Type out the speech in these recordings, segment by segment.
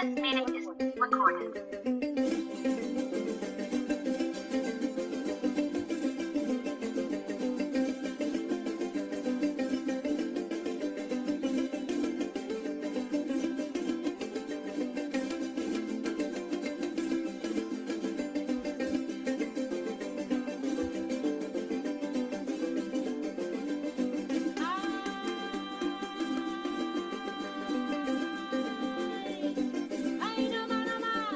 This meeting is recorded. Ay, no más, no más.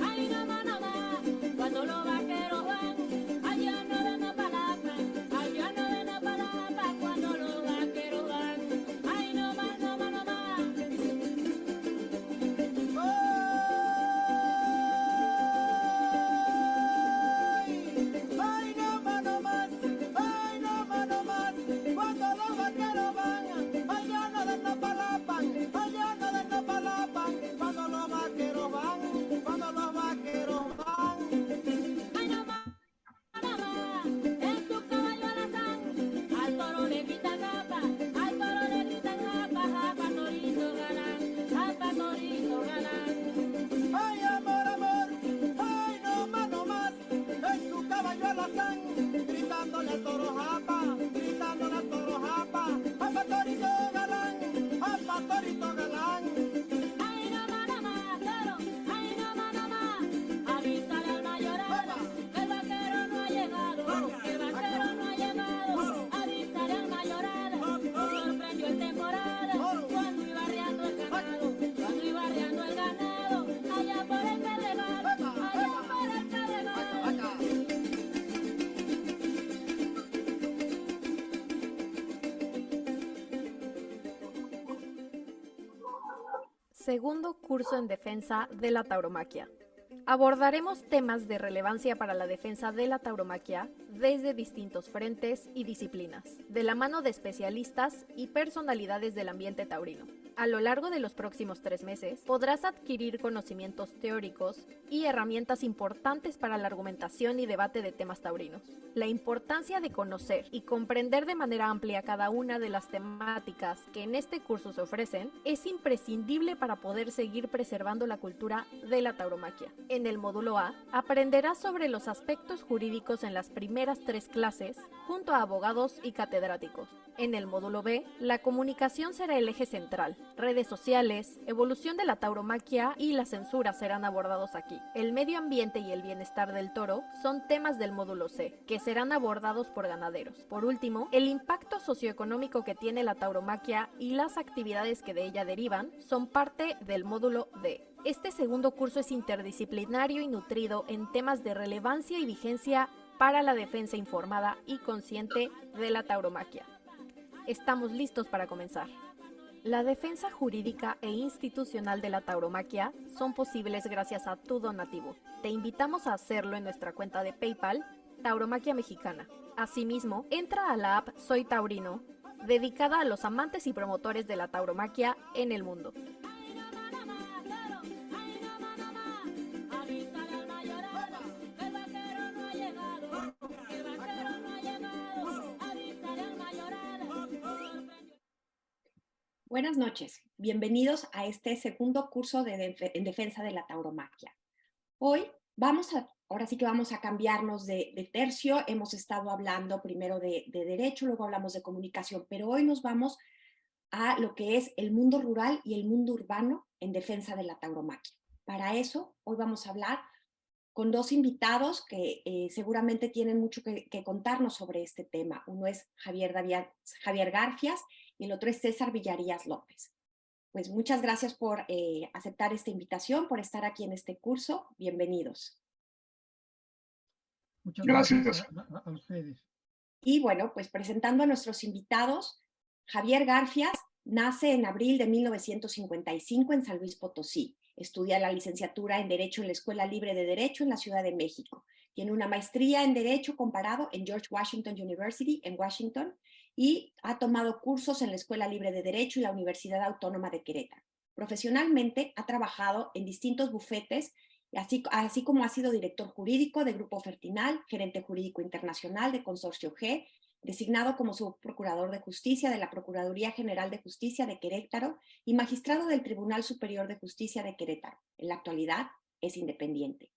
Ay, no más, no más. Cuando los vaqueros van, allá no den la palapa. Allá no den la palapa. Cuando los vaqueros van. Ay, no más, no más, no más. Ay, no más, no más, ay, no más, no más. Cuando los vaqueros van, allá no den la palapan, allá no den la palapan. Cuando los vaqueros van, cuando los vaqueros van. Ay, no más, no más. En su caballo alazán. Al toro le gritan japa. Al toro le gritan japa. Japa, torito galán. Japa, torito galán. Ay, amor, amor, ay, no más, no más. En su caballo alazán, gritándole al toro japa, gritándole al toro japa. Japa, torito galán, japa, torito galán. Ay, no más, toro. Ay, no más. Avísale al mayoral que el vaquero no ha llegado. Que el vaquero no ha llegado. Avísale al mayoral que sorprendió el temporal. Cuando iba arreando el ganado. Cuando iba arreando el ganado. Allá por el Pedregal. Allá por el Pedregal. Segundo curso en defensa de la tauromaquia. Abordaremos temas de relevancia para la defensa de la tauromaquia desde distintos frentes y disciplinas, de la mano de especialistas y personalidades del ambiente taurino. A lo largo de los próximos 3 meses, podrás adquirir conocimientos teóricos y herramientas importantes para la argumentación y debate de temas taurinos. La importancia de conocer y comprender de manera amplia cada una de las temáticas que en este curso se ofrecen es imprescindible para poder seguir preservando la cultura de la tauromaquia. En el módulo A, aprenderás sobre los aspectos jurídicos en las primeras 3 clases, junto a abogados y catedráticos. En el módulo B, la comunicación será el eje central. Redes sociales, evolución de la tauromaquia y la censura serán abordados aquí. El medio ambiente y el bienestar del toro son temas del módulo C, que serán abordados por ganaderos. Por último, el impacto socioeconómico que tiene la tauromaquia y las actividades que de ella derivan son parte del módulo D. Este segundo curso es interdisciplinario y nutrido en temas de relevancia y vigencia para la defensa informada y consciente de la tauromaquia. Estamos listos para comenzar. La defensa jurídica e institucional de la tauromaquia son posibles gracias a tu donativo. Te invitamos a hacerlo en nuestra cuenta de PayPal, Tauromaquia Mexicana. Asimismo, entra a la app Soy Taurino, dedicada a los amantes y promotores de la tauromaquia en el mundo. Ay, no más, toro. Ay, no más. Avísale al mayoral que el vaquero no ha llegado. Que el vaquero no ha llegado. Avísale al mayoral que sorprendió. Buenas noches, bienvenidos a este segundo curso en defensa de la tauromaquia. Hoy ahora sí que vamos a cambiarnos de tercio. Hemos estado hablando primero de derecho, luego hablamos de comunicación, pero hoy nos vamos a lo que es el mundo rural y el mundo urbano en defensa de la tauromaquia. Para eso, hoy vamos a hablar con 2 invitados que seguramente tienen mucho que contarnos sobre este tema. Uno es Javier Garfias y el otro es César Villarías López. Pues muchas gracias por aceptar esta invitación, por estar aquí en este curso. Bienvenidos. Muchas Gracias. gracias a ustedes. Y bueno, pues presentando a nuestros invitados, Javier Garfias nace en abril de 1955 en San Luis Potosí. Estudia la licenciatura en Derecho en la Escuela Libre de Derecho en la Ciudad de México. Tiene una maestría en Derecho Comparado en George Washington University en Washington y ha tomado cursos en la Escuela Libre de Derecho y la Universidad Autónoma de Querétaro. Profesionalmente ha trabajado en distintos bufetes, así como ha sido director jurídico de Grupo Fertinal, gerente jurídico internacional de Consorcio G designado como subprocurador de justicia de la Procuraduría General de Justicia de Querétaro y magistrado del Tribunal Superior de Justicia de Querétaro. En la actualidad es independiente.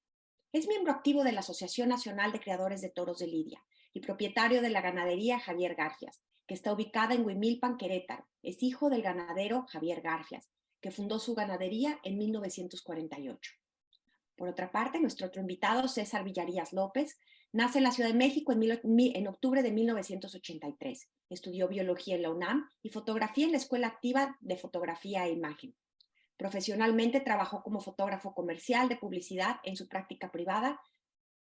Es miembro activo de la Asociación Nacional de Criadores de Toros de Lidia y propietario de la ganadería Javier Garfias, que está ubicada en Huimilpan, Querétaro. Es hijo del ganadero Javier Garfias, que fundó su ganadería en 1948. Por otra parte, nuestro otro invitado, César Villarías López, nace en la Ciudad de México en octubre de 1983. Estudió biología en la UNAM y fotografía en la Escuela Activa de Fotografía e Imagen. Profesionalmente trabajó como fotógrafo comercial de publicidad en su práctica privada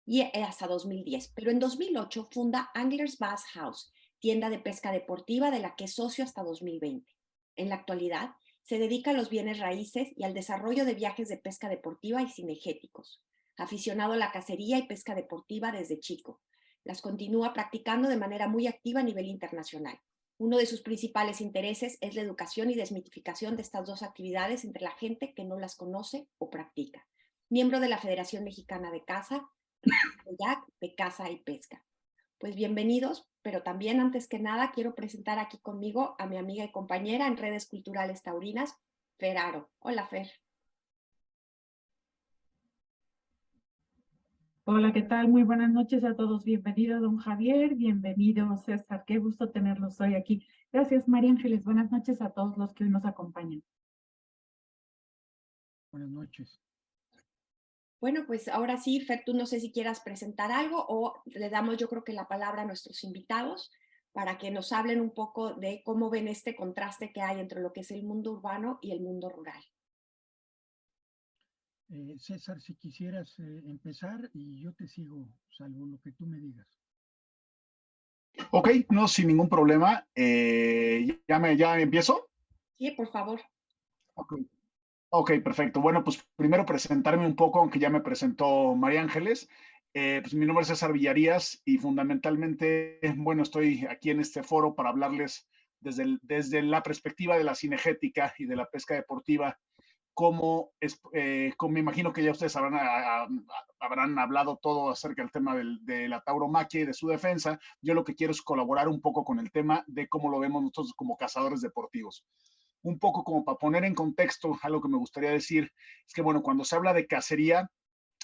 y hasta 2010, pero en 2008 funda Anglers Bass House, tienda de pesca deportiva de la que es socio hasta 2020. En la actualidad, se dedica a los bienes raíces y al desarrollo de viajes de pesca deportiva y cinegéticos. Aficionado a la cacería y pesca deportiva desde chico. Las continúa practicando de manera muy activa a nivel internacional. Uno de sus principales intereses es la educación y desmitificación de estas dos actividades entre la gente que no las conoce o practica. Miembro de la Federación Mexicana de Caza, de Caza y Pesca. Pues bienvenidos, pero también antes que nada quiero presentar aquí conmigo a mi amiga y compañera en redes culturales taurinas, Fer Aro. Hola, Fer. Hola, ¿qué tal? Muy buenas noches a todos. Bienvenido, don Javier. Bienvenido, César. Qué gusto tenerlos hoy aquí. Gracias, María Ángeles. Buenas noches a todos los que hoy nos acompañan. Buenas noches. Bueno, pues ahora sí, Fer, tú no sé si quieras presentar algo o le damos yo creo que la palabra a nuestros invitados para que nos hablen un poco de cómo ven este contraste que hay entre lo que es el mundo urbano y el mundo rural. César, si quisieras empezar y yo te sigo, salvo lo que tú me digas. Ok, no, sin ningún problema. ¿Ya empiezo? Sí, por favor. Ok, perfecto. Bueno, pues primero presentarme un poco, aunque ya me presentó María Ángeles. Pues mi nombre es César Villarías y fundamentalmente, bueno, estoy aquí en este foro para hablarles desde la perspectiva de la cinegética y de la pesca deportiva, como me imagino que ya ustedes habrán hablado todo acerca del tema de la tauromaquia y de su defensa. Yo lo que quiero es colaborar un poco con el tema de cómo lo vemos nosotros como cazadores deportivos. Un poco como para poner en contexto algo que me gustaría decir, es que bueno, cuando se habla de cacería,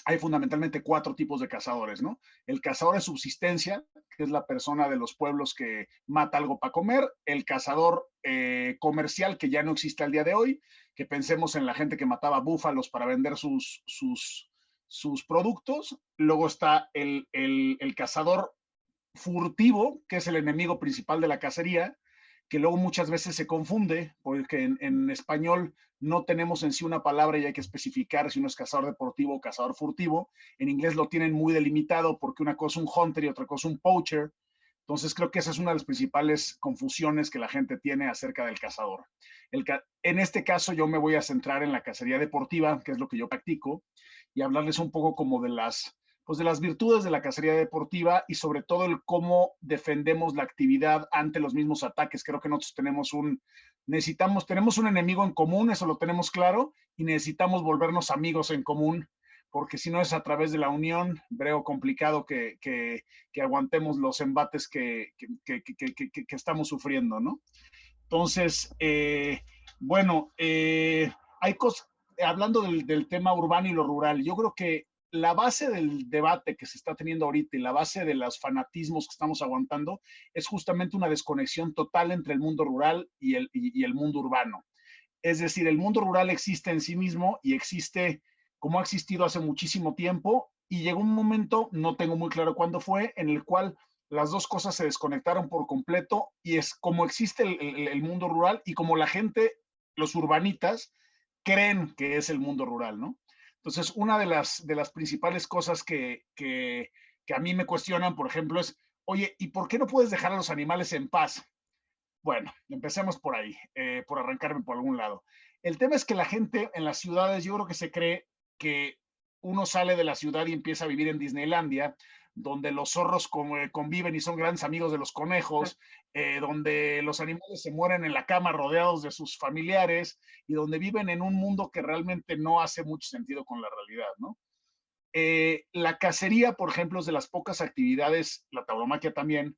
hay fundamentalmente 4 tipos de cazadores, ¿no? El cazador de subsistencia, que es la persona de los pueblos que mata algo para comer. El cazador comercial, que ya no existe al día de hoy, que pensemos en la gente que mataba búfalos para vender sus productos. Luego está el cazador furtivo, que es el enemigo principal de la cacería, que luego muchas veces se confunde, porque en español no tenemos en sí una palabra y hay que especificar si uno es cazador deportivo o cazador furtivo. En inglés lo tienen muy delimitado porque una cosa es un hunter y otra cosa es un poacher. Entonces creo que esa es una de las principales confusiones que la gente tiene acerca del cazador. En este caso yo me voy a centrar en la cacería deportiva, que es lo que yo practico, y hablarles un poco como de las virtudes de la cacería deportiva y sobre todo el cómo defendemos la actividad ante los mismos ataques. Creo que nosotros tenemos un enemigo en común, eso lo tenemos claro, y necesitamos volvernos amigos en común, porque si no es a través de la unión, veo complicado que aguantemos los embates que estamos sufriendo, ¿no? Entonces, bueno, hay cosas, hablando del tema urbano y lo rural, yo creo que la base del debate que se está teniendo ahorita y la base de los fanatismos que estamos aguantando es justamente una desconexión total entre el mundo rural y el mundo urbano. Es decir, el mundo rural existe en sí mismo y existe como ha existido hace muchísimo tiempo, y llegó un momento, no tengo muy claro cuándo fue, en el cual las dos cosas se desconectaron por completo, y es como existe el mundo rural y como la gente, los urbanitas, creen que es el mundo rural, ¿no? Entonces, una de las principales cosas que a mí me cuestionan, por ejemplo, es, oye, ¿y por qué no puedes dejar a los animales en paz? Bueno, empecemos por ahí, por arrancarme por algún lado. El tema es que la gente en las ciudades, yo creo que se cree que uno sale de la ciudad y empieza a vivir en Disneylandia, donde los zorros conviven y son grandes amigos de los conejos, donde los animales se mueren en la cama rodeados de sus familiares y donde viven en un mundo que realmente no hace mucho sentido con la realidad, ¿no? La cacería, por ejemplo, es de las pocas actividades, la tauromaquia también,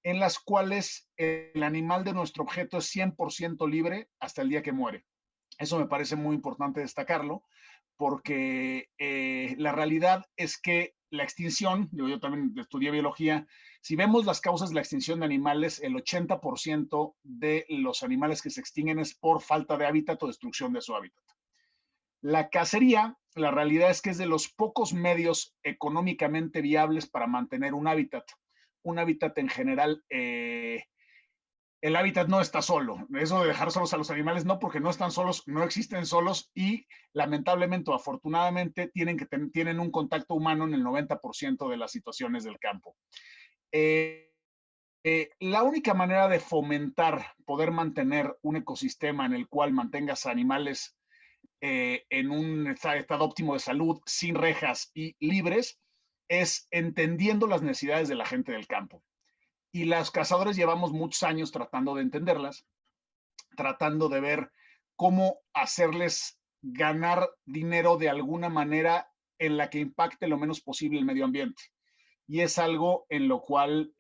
en las cuales el animal de nuestro objeto es 100% libre hasta el día que muere. Eso me parece muy importante destacarlo, porque la realidad es que la extinción, yo también estudié biología, si vemos las causas de la extinción de animales, el 80% de los animales que se extinguen es por falta de hábitat o destrucción de su hábitat. La cacería, la realidad es que es de los pocos medios económicamente viables para mantener un hábitat. Un hábitat en general, el hábitat no está solo. Eso de dejar solos a los animales, no, porque no están solos, no existen solos y lamentablemente o afortunadamente tienen un contacto humano en el 90% de las situaciones del campo. La única manera de fomentar, poder mantener un ecosistema en el cual mantengas animales en un estado óptimo de salud, sin rejas y libres, es entendiendo las necesidades de la gente del campo. Y los cazadores llevamos muchos años tratando de entenderlas, tratando de ver cómo hacerles ganar dinero de alguna manera en la que impacte lo menos posible el medio ambiente. Y es algo en lo cual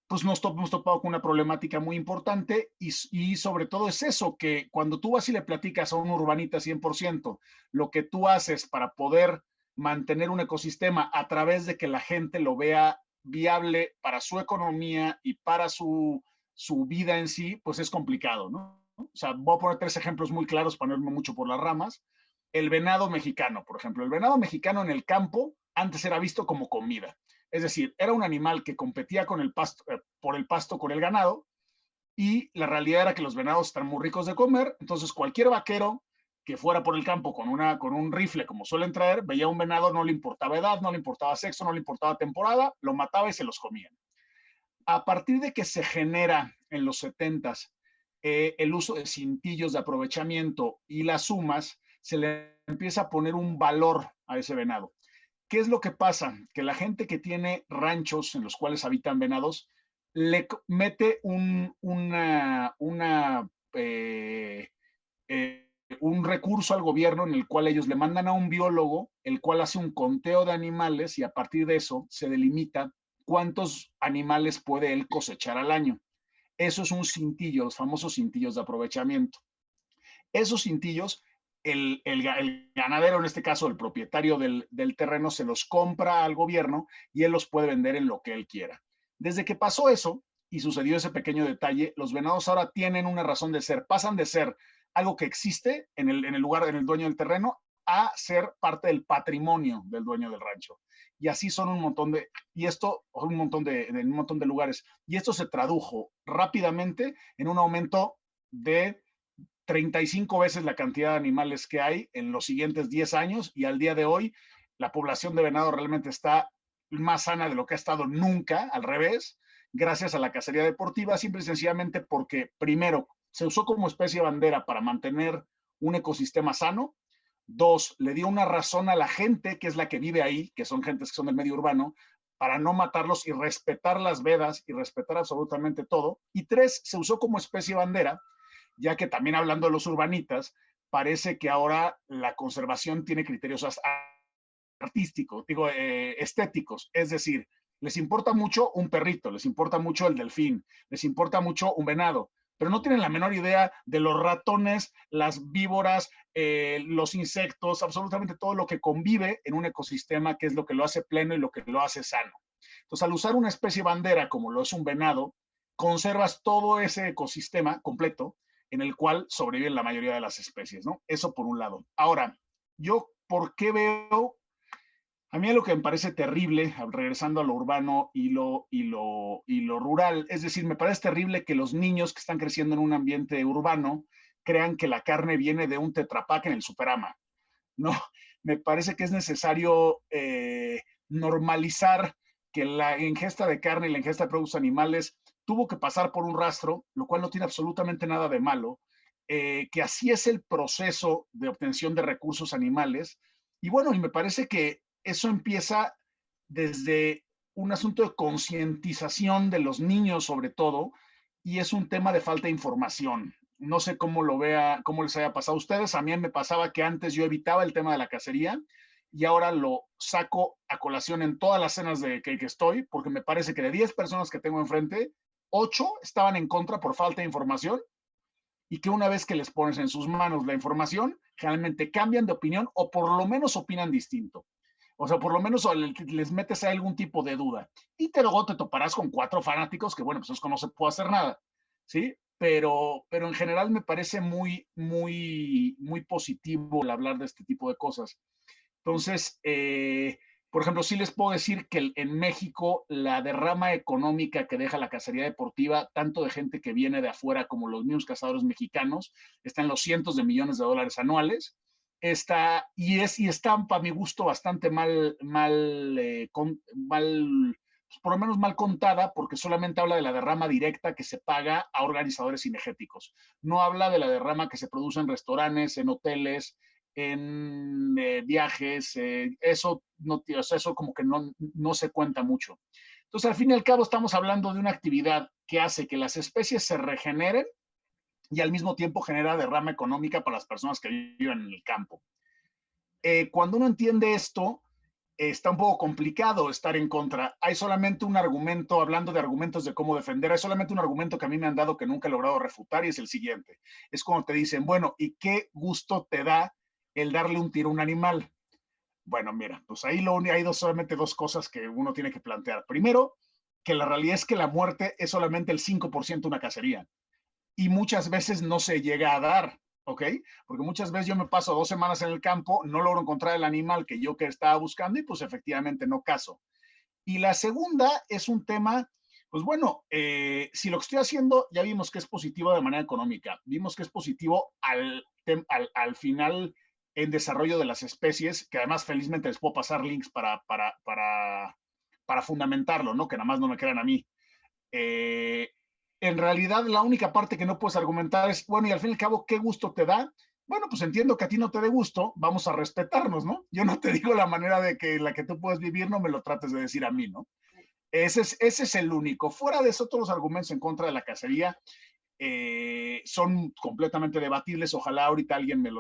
pues nos hemos topado con una problemática muy importante y sobre todo es eso, que cuando tú vas y le platicas a un urbanita 100%, lo que tú haces para poder mantener un ecosistema a través de que la gente lo vea viable para su economía y para su vida en sí, pues es complicado, ¿no? O sea, voy a poner 3 ejemplos muy claros para no irme mucho por las ramas. El venado mexicano, por ejemplo. El venado mexicano en el campo antes era visto como comida. Es decir, era un animal que competía con el pasto, por el pasto con el ganado, y la realidad era que los venados están muy ricos de comer, entonces cualquier vaquero que fuera por el campo con un rifle, como suelen traer, veía un venado, no le importaba edad, no le importaba sexo, no le importaba temporada, lo mataba y se los comían. A partir de que se genera en los 70s el uso de cintillos de aprovechamiento y las sumas, se le empieza a poner un valor a ese venado. ¿Qué es lo que pasa? Que la gente que tiene ranchos en los cuales habitan venados le mete un recurso al gobierno en el cual ellos le mandan a un biólogo, el cual hace un conteo de animales y a partir de eso se delimita cuántos animales puede él cosechar al año. Eso es un cintillo, los famosos cintillos de aprovechamiento. Esos cintillos, el ganadero, en este caso el propietario del terreno, se los compra al gobierno y él los puede vender en lo que él quiera. Desde que pasó eso y sucedió ese pequeño detalle, los venados ahora tienen una razón de ser, pasan de ser algo que existe en el lugar, en el dueño del terreno, a ser parte del patrimonio del dueño del rancho. Y así son un montón de lugares. Y esto se tradujo rápidamente en un aumento de 35 veces la cantidad de animales que hay en los siguientes 10 años y al día de hoy la población de venado realmente está más sana de lo que ha estado nunca, al revés, gracias a la cacería deportiva, simple y sencillamente porque, primero, se usó como especie bandera para mantener un ecosistema sano. 2, le dio una razón a la gente, que es la que vive ahí, que son gentes que son del medio urbano, para no matarlos y respetar las vedas y respetar absolutamente todo. Y 3, se usó como especie bandera, ya que también hablando de los urbanitas, parece que ahora la conservación tiene criterios artísticos, estéticos, es decir, les importa mucho un perrito, les importa mucho el delfín, les importa mucho un venado, pero no tienen la menor idea de los ratones, las víboras, los insectos, absolutamente todo lo que convive en un ecosistema, que es lo que lo hace pleno y lo que lo hace sano. Entonces, al usar una especie bandera como lo es un venado, conservas todo ese ecosistema completo en el cual sobreviven la mayoría de las especies, ¿no? Eso por un lado. Ahora, yo, ¿por qué veo? A mí lo que me parece terrible, regresando a lo urbano y lo rural, es decir, me parece terrible que los niños que están creciendo en un ambiente urbano crean que la carne viene de un Tetra Pak en el Superama. No, me parece que es necesario normalizar que la ingesta de carne y la ingesta de productos animales tuvo que pasar por un rastro, lo cual no tiene absolutamente nada de malo, que así es el proceso de obtención de recursos animales. Y bueno, y me parece que eso empieza desde un asunto de concientización de los niños sobre todo, y es un tema de falta de información. No sé cómo lo vea, cómo les haya pasado a ustedes. A mí me pasaba que antes yo evitaba el tema de la cacería y ahora lo saco a colación en todas las cenas de que estoy, porque me parece que de 10 personas que tengo enfrente, 8 estaban en contra por falta de información, y que una vez que les pones en sus manos la información, generalmente cambian de opinión o por lo menos opinan distinto. O sea, por lo menos les metes a algún tipo de duda. Y luego te toparás con 4 fanáticos que, bueno, pues es que no se puede hacer nada, ¿sí? Pero en general me parece muy positivo el hablar de este tipo de cosas. Entonces, por ejemplo, sí les puedo decir que en México la derrama económica que deja la cacería deportiva, tanto de gente que viene de afuera como los mismos cazadores mexicanos, está en los cientos de millones de dólares anuales. Está para mi gusto bastante mal, por lo menos mal contada, porque solamente habla de la derrama directa que se paga a organizadores cinegéticos. No habla de la derrama que se produce en restaurantes, en hoteles, en viajes, eso como que no se cuenta mucho. Entonces, al fin y al cabo, estamos hablando de una actividad que hace que las especies se regeneren y al mismo tiempo genera derrama económica para las personas que viven en el campo. Cuando uno entiende esto, está un poco complicado estar en contra. Hay solamente un argumento, hablando de argumentos de cómo defender, hay solamente un argumento que a mí me han dado que nunca he logrado refutar, y es el siguiente. Es cuando te dicen, bueno, ¿y qué gusto te da el darle un tiro a un animal? Bueno, mira, pues ahí hay solamente 2 cosas que uno tiene que plantear. Primero, que la realidad es que la muerte es solamente el 5% de una cacería. Y muchas veces no se llega a dar, ¿ok? Porque muchas veces yo me paso 2 semanas en el campo, no logro encontrar el animal que yo estaba buscando y pues efectivamente no cazo. Y la segunda es un tema, pues bueno, si lo que estoy haciendo, ya vimos que es positivo de manera económica, vimos que es positivo al final en desarrollo de las especies, que además felizmente les puedo pasar links para fundamentarlo, ¿no? Que nada más no me crean a mí. En realidad, la única parte que no puedes argumentar es, bueno, y al fin y al cabo, ¿qué gusto te da? Bueno, pues entiendo que a ti no te dé gusto, vamos a respetarnos, ¿no? Yo no te digo la manera de que la que tú puedes vivir, no me lo trates de decir a mí, ¿no? Ese es el único. Fuera de eso, todos los argumentos en contra de la cacería son completamente debatibles. Ojalá ahorita alguien en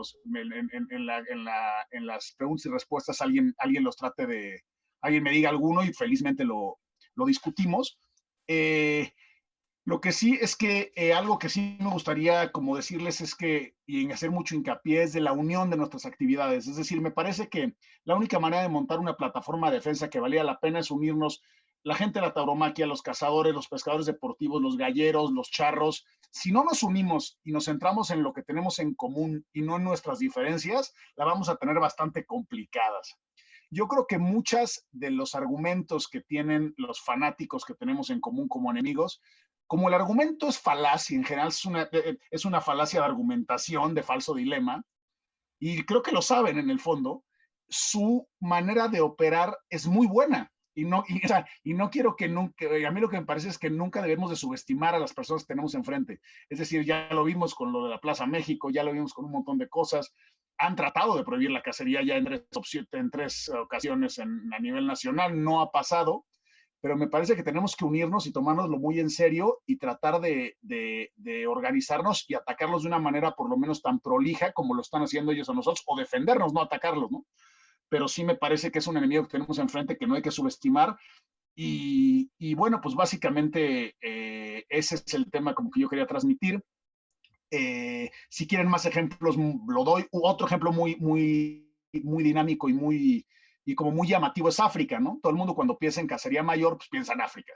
las preguntas y respuestas alguien los trate de, alguien me diga alguno y felizmente lo discutimos. Lo que sí es que algo que sí me gustaría como decirles es que, y en hacer mucho hincapié, es de la unión de nuestras actividades. Es decir, me parece que la única manera de montar una plataforma de defensa que valía la pena es unirnos la gente de la tauromaquia, los cazadores, los pescadores deportivos, los galleros, los charros. Si no nos unimos y nos centramos en lo que tenemos en común y no en nuestras diferencias, la vamos a tener bastante complicadas. Yo creo que muchos de los argumentos que tienen los fanáticos que tenemos en común como enemigos, como el argumento es falaz y en general es una falacia de argumentación, de falso dilema, y creo que lo saben en el fondo, su manera de operar es muy buena. Y no quiero que nunca, a mí lo que me parece es que nunca debemos de subestimar a las personas que tenemos enfrente. Es decir, ya lo vimos con lo de la Plaza México, ya lo vimos con un montón de cosas. Han tratado de prohibir la cacería ya en 3 ocasiones a nivel nacional, no ha pasado, pero me parece que tenemos que unirnos y tomárnoslo muy en serio y tratar de organizarnos y atacarlos de una manera por lo menos tan prolija como lo están haciendo ellos a nosotros, o defendernos, no atacarlos, ¿no? Pero sí me parece que es un enemigo que tenemos enfrente que no hay que subestimar. Y bueno, pues básicamente ese es el tema como que yo quería transmitir. Si quieren más ejemplos, lo doy. Otro ejemplo muy dinámico y como muy llamativo es África, ¿no? Todo el mundo cuando piensa en cacería mayor, pues piensa en África.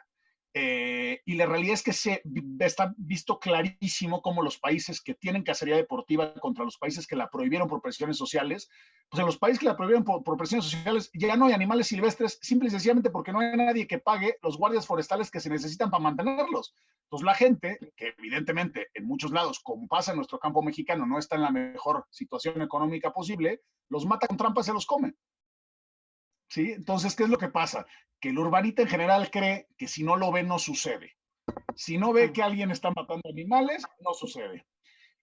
Y la realidad es que está visto clarísimo cómo los países que tienen cacería deportiva contra los países que la prohibieron por presiones sociales, pues en los países que la prohibieron por presiones sociales ya no hay animales silvestres, simple y sencillamente porque no hay nadie que pague los guardias forestales que se necesitan para mantenerlos. Entonces la gente, que evidentemente en muchos lados, como pasa en nuestro campo mexicano, no está en la mejor situación económica posible, los mata con trampas y se los come. ¿Sí? Entonces, ¿qué es lo que pasa? Que el urbanita en general cree que si no lo ve, no sucede. Si no ve que alguien está matando animales, no sucede.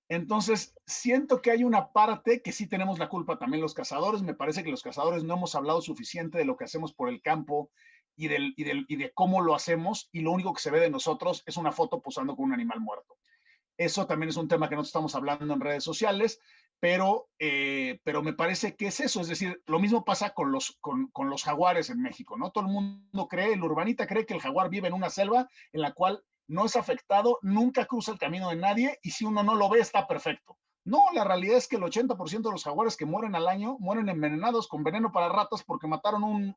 Entonces, siento que hay una parte que sí tenemos la culpa también los cazadores. Me parece que los cazadores no hemos hablado suficiente de lo que hacemos por el campo y de cómo lo hacemos, y lo único que se ve de nosotros es una foto posando con un animal muerto. Eso también es un tema que nosotros estamos hablando en redes sociales. pero me parece que es eso, es decir, lo mismo pasa con los jaguares en México, ¿no? Todo el mundo cree, el urbanita cree que el jaguar vive en una selva en la cual no es afectado, nunca cruza el camino de nadie y si uno no lo ve está perfecto. No, la realidad es que el 80% de los jaguares que mueren al año mueren envenenados con veneno para ratas porque mataron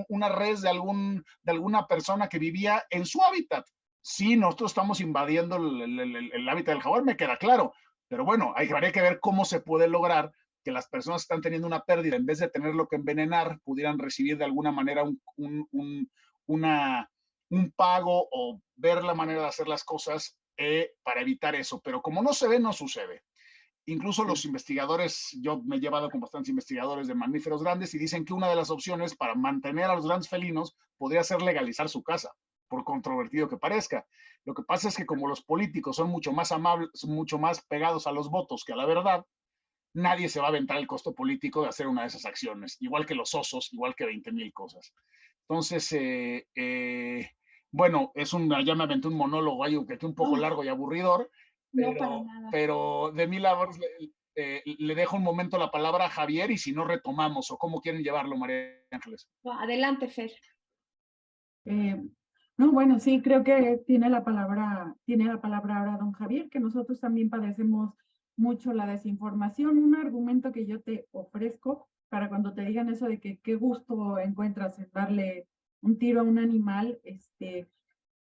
una res de alguna persona que vivía en su hábitat. Sí, nosotros estamos invadiendo el hábitat del jaguar, me queda claro, pero bueno, habría que ver cómo se puede lograr que las personas que están teniendo una pérdida, en vez de tenerlo que envenenar, pudieran recibir de alguna manera un pago o ver la manera de hacer las cosas para evitar eso. Pero como no se ve, no sucede. Incluso los investigadores, yo me he llevado con bastantes investigadores de mamíferos grandes y dicen que una de las opciones para mantener a los grandes felinos podría ser legalizar su caza, por controvertido que parezca. Lo que pasa es que como los políticos son mucho más amables, mucho más pegados a los votos que a la verdad, nadie se va a aventar el costo político de hacer una de esas acciones, igual que los osos, igual que 20,000 cosas. Entonces, bueno, ya me aventé un monólogo ahí que un poco largo y aburridor, No, para nada. pero de mi lado le dejo un momento la palabra a Javier y si no retomamos o cómo quieren llevarlo, María Ángeles. No, adelante, Fer. No, bueno, sí, creo que tiene la palabra ahora don Javier, que nosotros también padecemos mucho la desinformación. Un argumento que yo te ofrezco para cuando te digan eso de que qué gusto encuentras en darle un tiro a un animal,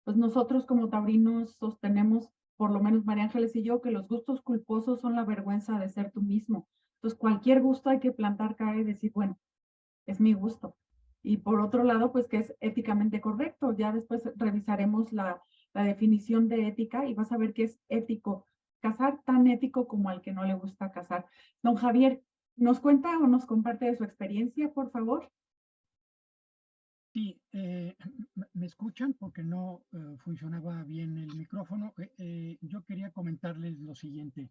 pues nosotros como taurinos sostenemos, por lo menos María Ángeles y yo, que los gustos culposos son la vergüenza de ser tú mismo. Entonces, cualquier gusto hay que plantar cara y decir, bueno, es mi gusto. Y por otro lado, pues que es éticamente correcto. Ya después revisaremos la definición de ética y vas a ver que es ético. Cazar tan ético como al que no le gusta cazar. Don Javier, ¿nos cuenta o nos comparte de su experiencia, por favor? Sí, me escuchan porque no funcionaba bien el micrófono. Yo quería comentarles lo siguiente.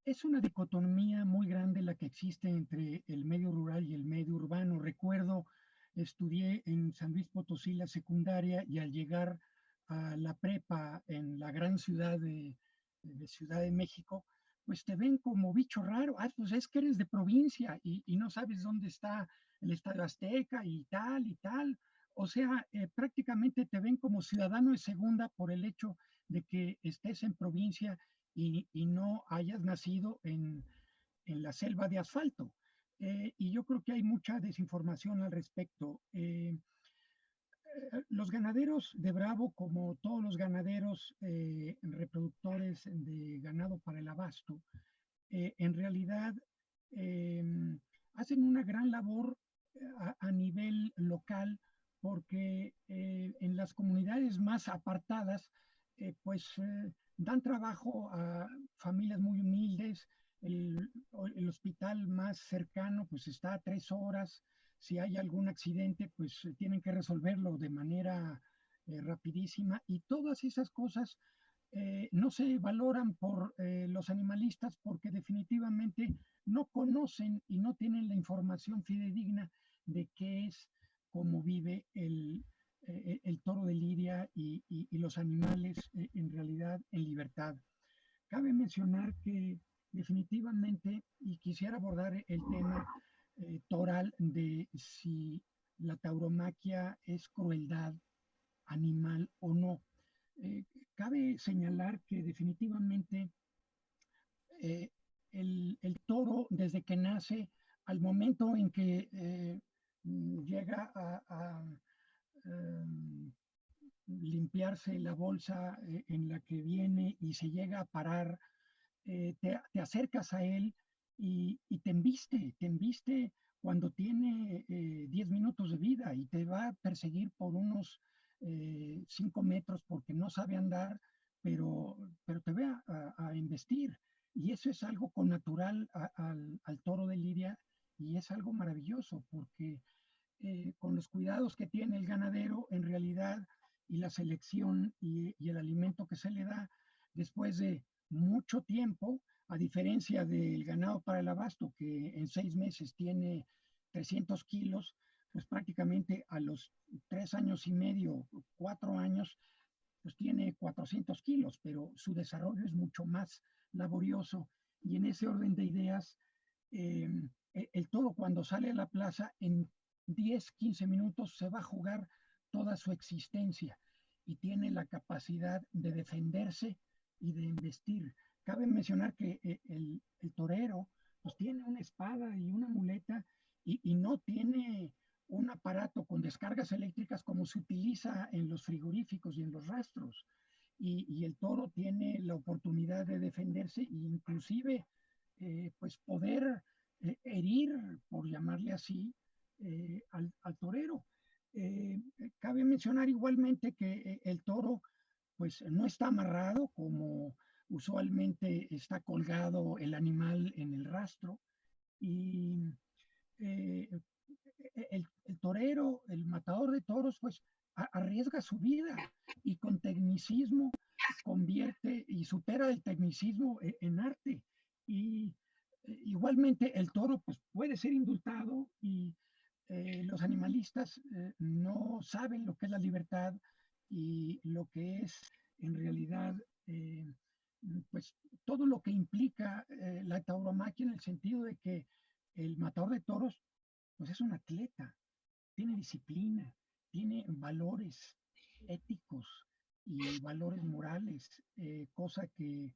Es una dicotomía muy grande la que existe entre el medio rural y el medio urbano. Recuerdo, estudié en San Luis Potosí la secundaria y al llegar a la prepa en la gran ciudad de Ciudad de México, pues te ven como bicho raro. Ah, pues es que eres de provincia y no sabes dónde está el Estadio Azteca y tal y tal. O sea, prácticamente te ven como ciudadano de segunda por el hecho de que estés en provincia y no hayas nacido en la selva de asfalto. Y yo creo que hay mucha desinformación al respecto. Los ganaderos de Bravo, como todos los ganaderos reproductores de ganado para el abasto, en realidad eh, hacen una gran labor a nivel local porque en las comunidades más apartadas, dan trabajo a familias muy humildes. El hospital más cercano pues está a 3 horas. Si hay algún accidente, pues tienen que resolverlo de manera rapidísima y todas esas cosas no se valoran por los animalistas porque definitivamente no conocen y no tienen la información fidedigna de qué es, cómo vive el toro de lidia y los animales en realidad en libertad. Cabe mencionar que definitivamente, y quisiera abordar el tema toral de si la tauromaquia es crueldad animal o no. Cabe señalar que definitivamente eh, el toro, desde que nace, al momento en que llega a limpiarse la bolsa en la que viene y se llega a parar, te acercas a él y te embiste cuando tiene 10 minutos de vida y te va a perseguir por unos 5 metros porque no sabe andar, pero te va a embestir. Y eso es algo connatural al toro de lidia y es algo maravilloso porque con los cuidados que tiene el ganadero, en realidad, y la selección y el alimento que se le da, después de mucho tiempo, a diferencia del ganado para el abasto, que en 6 meses tiene 300 kilos, pues prácticamente a los 3 años y medio, 4 años, pues tiene 400 kilos, pero su desarrollo es mucho más laborioso. Y en ese orden de ideas, el toro cuando sale a la plaza en 10, 15 minutos se va a jugar toda su existencia y tiene la capacidad de defenderse y de embestir. Cabe mencionar que el torero pues tiene una espada y una muleta y no tiene un aparato con descargas eléctricas como se utiliza en los frigoríficos y en los rastros. Y el toro tiene la oportunidad de defenderse e inclusive pues poder herir, por llamarle así, al torero. Cabe mencionar igualmente que el toro pues no está amarrado como usualmente está colgado el animal en el rastro y eh, el torero, el matador de toros, pues arriesga su vida y con tecnicismo convierte y supera el tecnicismo en arte. Y igualmente el toro pues puede ser indultado y los animalistas no saben lo que es la libertad y lo que es en realidad pues todo lo que implica la tauromaquia en el sentido de que el matador de toros pues es un atleta, tiene disciplina, tiene valores éticos y valores morales, cosa que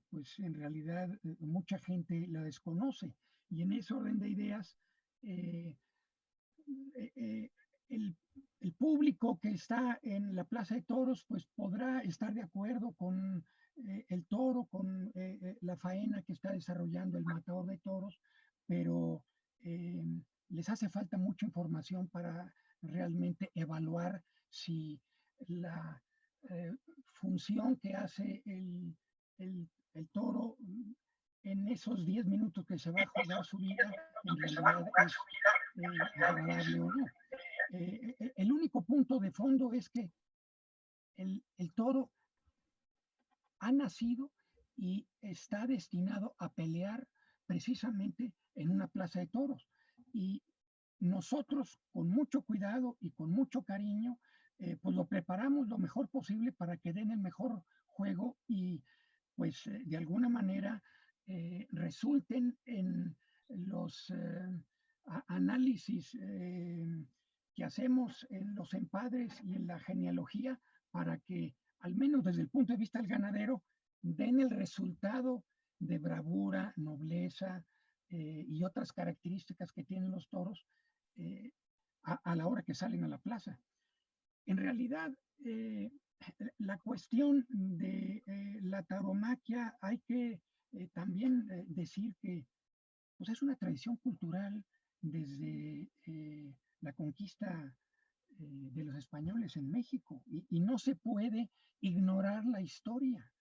pues en realidad mucha gente la desconoce. Y en ese orden de ideas, eh, el, el, público que está en la Plaza de Toros pues podrá estar de acuerdo con el toro, con la faena que está desarrollando el matador de toros, pero les hace falta mucha información para realmente evaluar si la función que hace el toro en esos 10 minutos que se va a jugar su vida, en realidad es agradable o no. El único punto de fondo es que el toro ha nacido y está destinado a pelear precisamente en una plaza de toros. Y nosotros, con mucho cuidado y con mucho cariño, pues lo preparamos lo mejor posible para que den el mejor juego y pues de alguna manera resulten en los análisis que hacemos en los empadres y en la genealogía para que, al menos desde el punto de vista del ganadero, den el resultado de bravura, nobleza y otras características que tienen los toros a la hora que salen a la plaza. En realidad, la cuestión de la tauromaquia hay que también decir que pues es una tradición cultural desde la conquista de los españoles en México y no se puede ignorar la historia.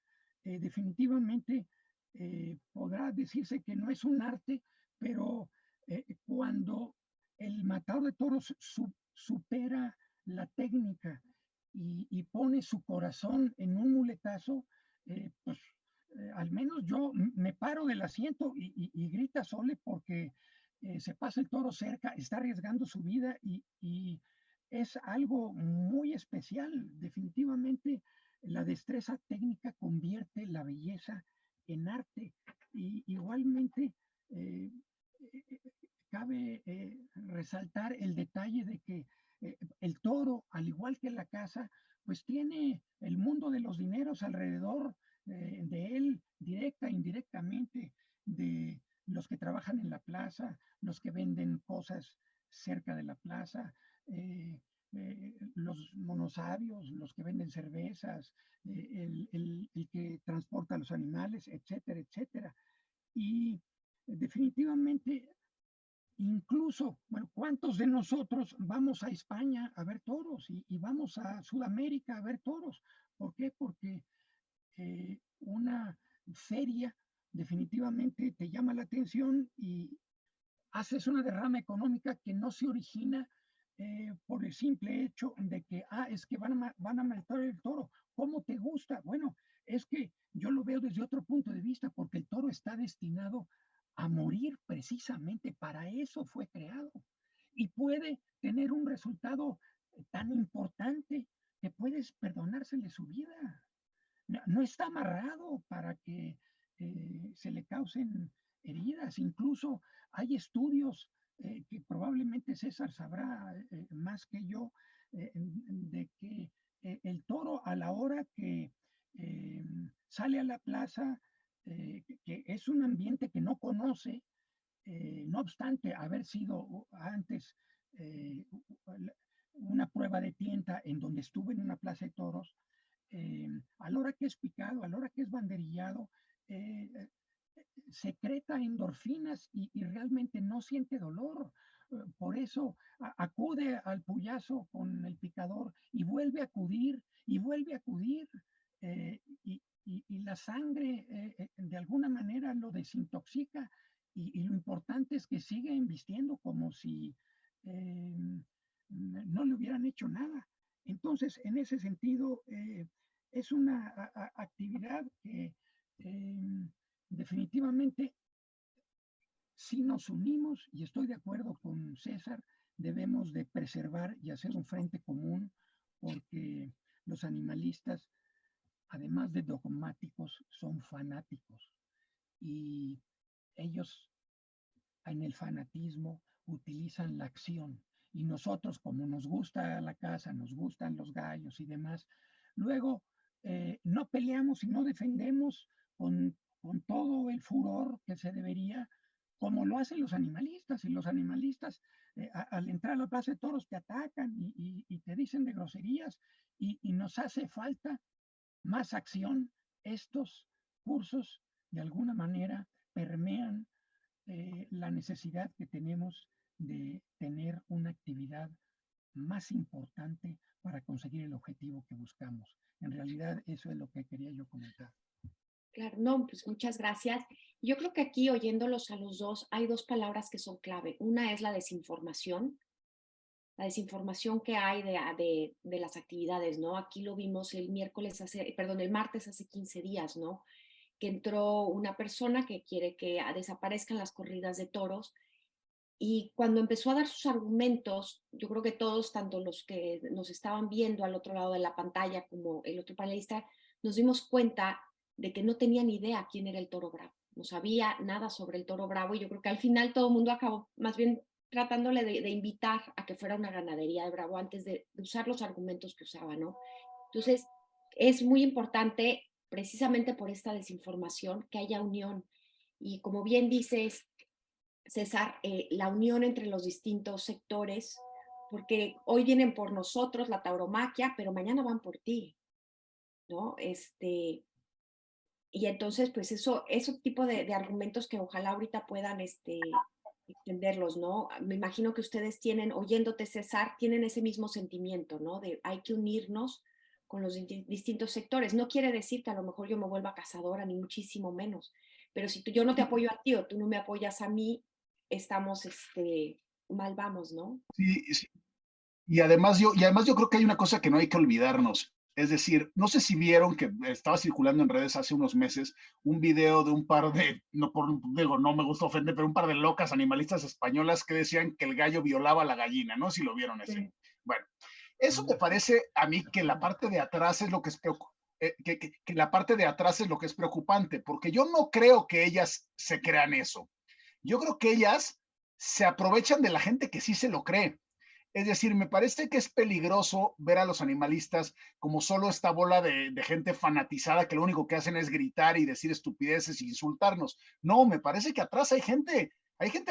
Definitivamente podrá decirse que no es un arte, pero cuando el matador de toros supera la técnica y pone su corazón en un muletazo, pues al menos yo me paro del asiento y grita Sole porque se pasa el toro cerca, está arriesgando su vida y es algo muy especial. Definitivamente la destreza técnica convierte la belleza en arte y igualmente cabe resaltar el detalle de que el toro, al igual que la casa, pues tiene el mundo de los dineros alrededor de él, directa e indirectamente, de los que trabajan en la plaza, los que venden cosas cerca de la plaza, los monosabios, los que venden cervezas, el que transporta los animales, etcétera, etcétera. Y definitivamente, incluso, bueno, ¿cuántos de nosotros vamos a España a ver toros y vamos a Sudamérica a ver toros? ¿Por qué? Porque una feria definitivamente te llama la atención y haces una derrama económica que no se origina por el simple hecho de que, es que van a matar el toro. ¿Cómo te gusta? Bueno, es que yo lo veo desde otro punto de vista, porque el toro está destinado a morir precisamente, para eso fue creado. Y puede tener un resultado tan importante que puedes perdonársele su vida. No está amarrado para que se le causen heridas. Incluso hay estudios que probablemente César sabrá más que yo, de que el toro a la hora que sale a la plaza, que es un ambiente que no conoce, no obstante haber sido antes una prueba de tienta en donde estuve en una plaza de toros, a la hora que es picado, a la hora que es banderillado, secreta endorfinas y realmente no siente dolor. Por eso acude al puyazo con el picador y vuelve a acudir y vuelve a acudir. Y la sangre de alguna manera lo desintoxica y lo importante es que sigue embistiendo como si no le hubieran hecho nada. Entonces, en ese sentido, es una actividad que definitivamente, si nos unimos, y estoy de acuerdo con César, debemos de preservar y hacer un frente común, porque los animalistas, además de dogmáticos, son fanáticos. Y ellos, en el fanatismo, utilizan la acción. Y nosotros, como nos gusta la caza, nos gustan los gallos y demás, luego no peleamos y no defendemos con todo el furor que se debería, como lo hacen los animalistas. Y los animalistas, al entrar a la plaza de toros, te atacan y te dicen de groserías. Y nos hace falta más acción. Estos cursos, de alguna manera, permean la necesidad que tenemos de tener una actividad más importante para conseguir el objetivo que buscamos. En realidad, eso es lo que quería yo comentar. Claro, no, pues muchas gracias. Yo creo que aquí, oyéndolos a los dos, hay dos palabras que son clave. Una es la desinformación que hay de las actividades, ¿no? Aquí lo vimos el martes hace 15 días, ¿no? Que entró una persona que quiere que desaparezcan las corridas de toros, y cuando empezó a dar sus argumentos, yo creo que todos, tanto los que nos estaban viendo al otro lado de la pantalla como el otro panelista, nos dimos cuenta de que no tenían idea quién era el toro bravo, no sabía nada sobre el toro bravo, y yo creo que al final todo el mundo acabó más bien tratándole de invitar a que fuera una ganadería de bravo antes de usar los argumentos que usaba, ¿no? Entonces, es muy importante, precisamente por esta desinformación, que haya unión. Y como bien dices, César, la unión entre los distintos sectores, porque hoy vienen por nosotros la tauromaquia, pero mañana van por ti, ¿no? Y entonces, pues ese tipo de argumentos que ojalá ahorita puedan extenderlos, ¿no? Me imagino que ustedes tienen, oyéndote, César, tienen ese mismo sentimiento, ¿no? De hay que unirnos con los distintos sectores. No quiere decir que a lo mejor yo me vuelva cazadora, ni muchísimo menos, pero si yo no te apoyo a ti o tú no me apoyas a mí, estamos, mal vamos, ¿no? Sí, sí. Y además yo creo que hay una cosa que no hay que olvidarnos. Es decir, no sé si vieron que estaba circulando en redes hace unos meses un video de un par de, no me gusta ofender, pero un par de locas animalistas españolas que decían que el gallo violaba a la gallina, ¿no? Si lo vieron ese. Sí. Bueno, eso me parece a mí que la parte de atrás es lo que es que la parte de atrás es lo que es preocupante, porque yo no creo que ellas se crean eso. Yo creo que ellas se aprovechan de la gente que sí se lo cree. Es decir, me parece que es peligroso ver a los animalistas como solo esta bola de gente fanatizada que lo único que hacen es gritar y decir estupideces e insultarnos. No, me parece que atrás hay gente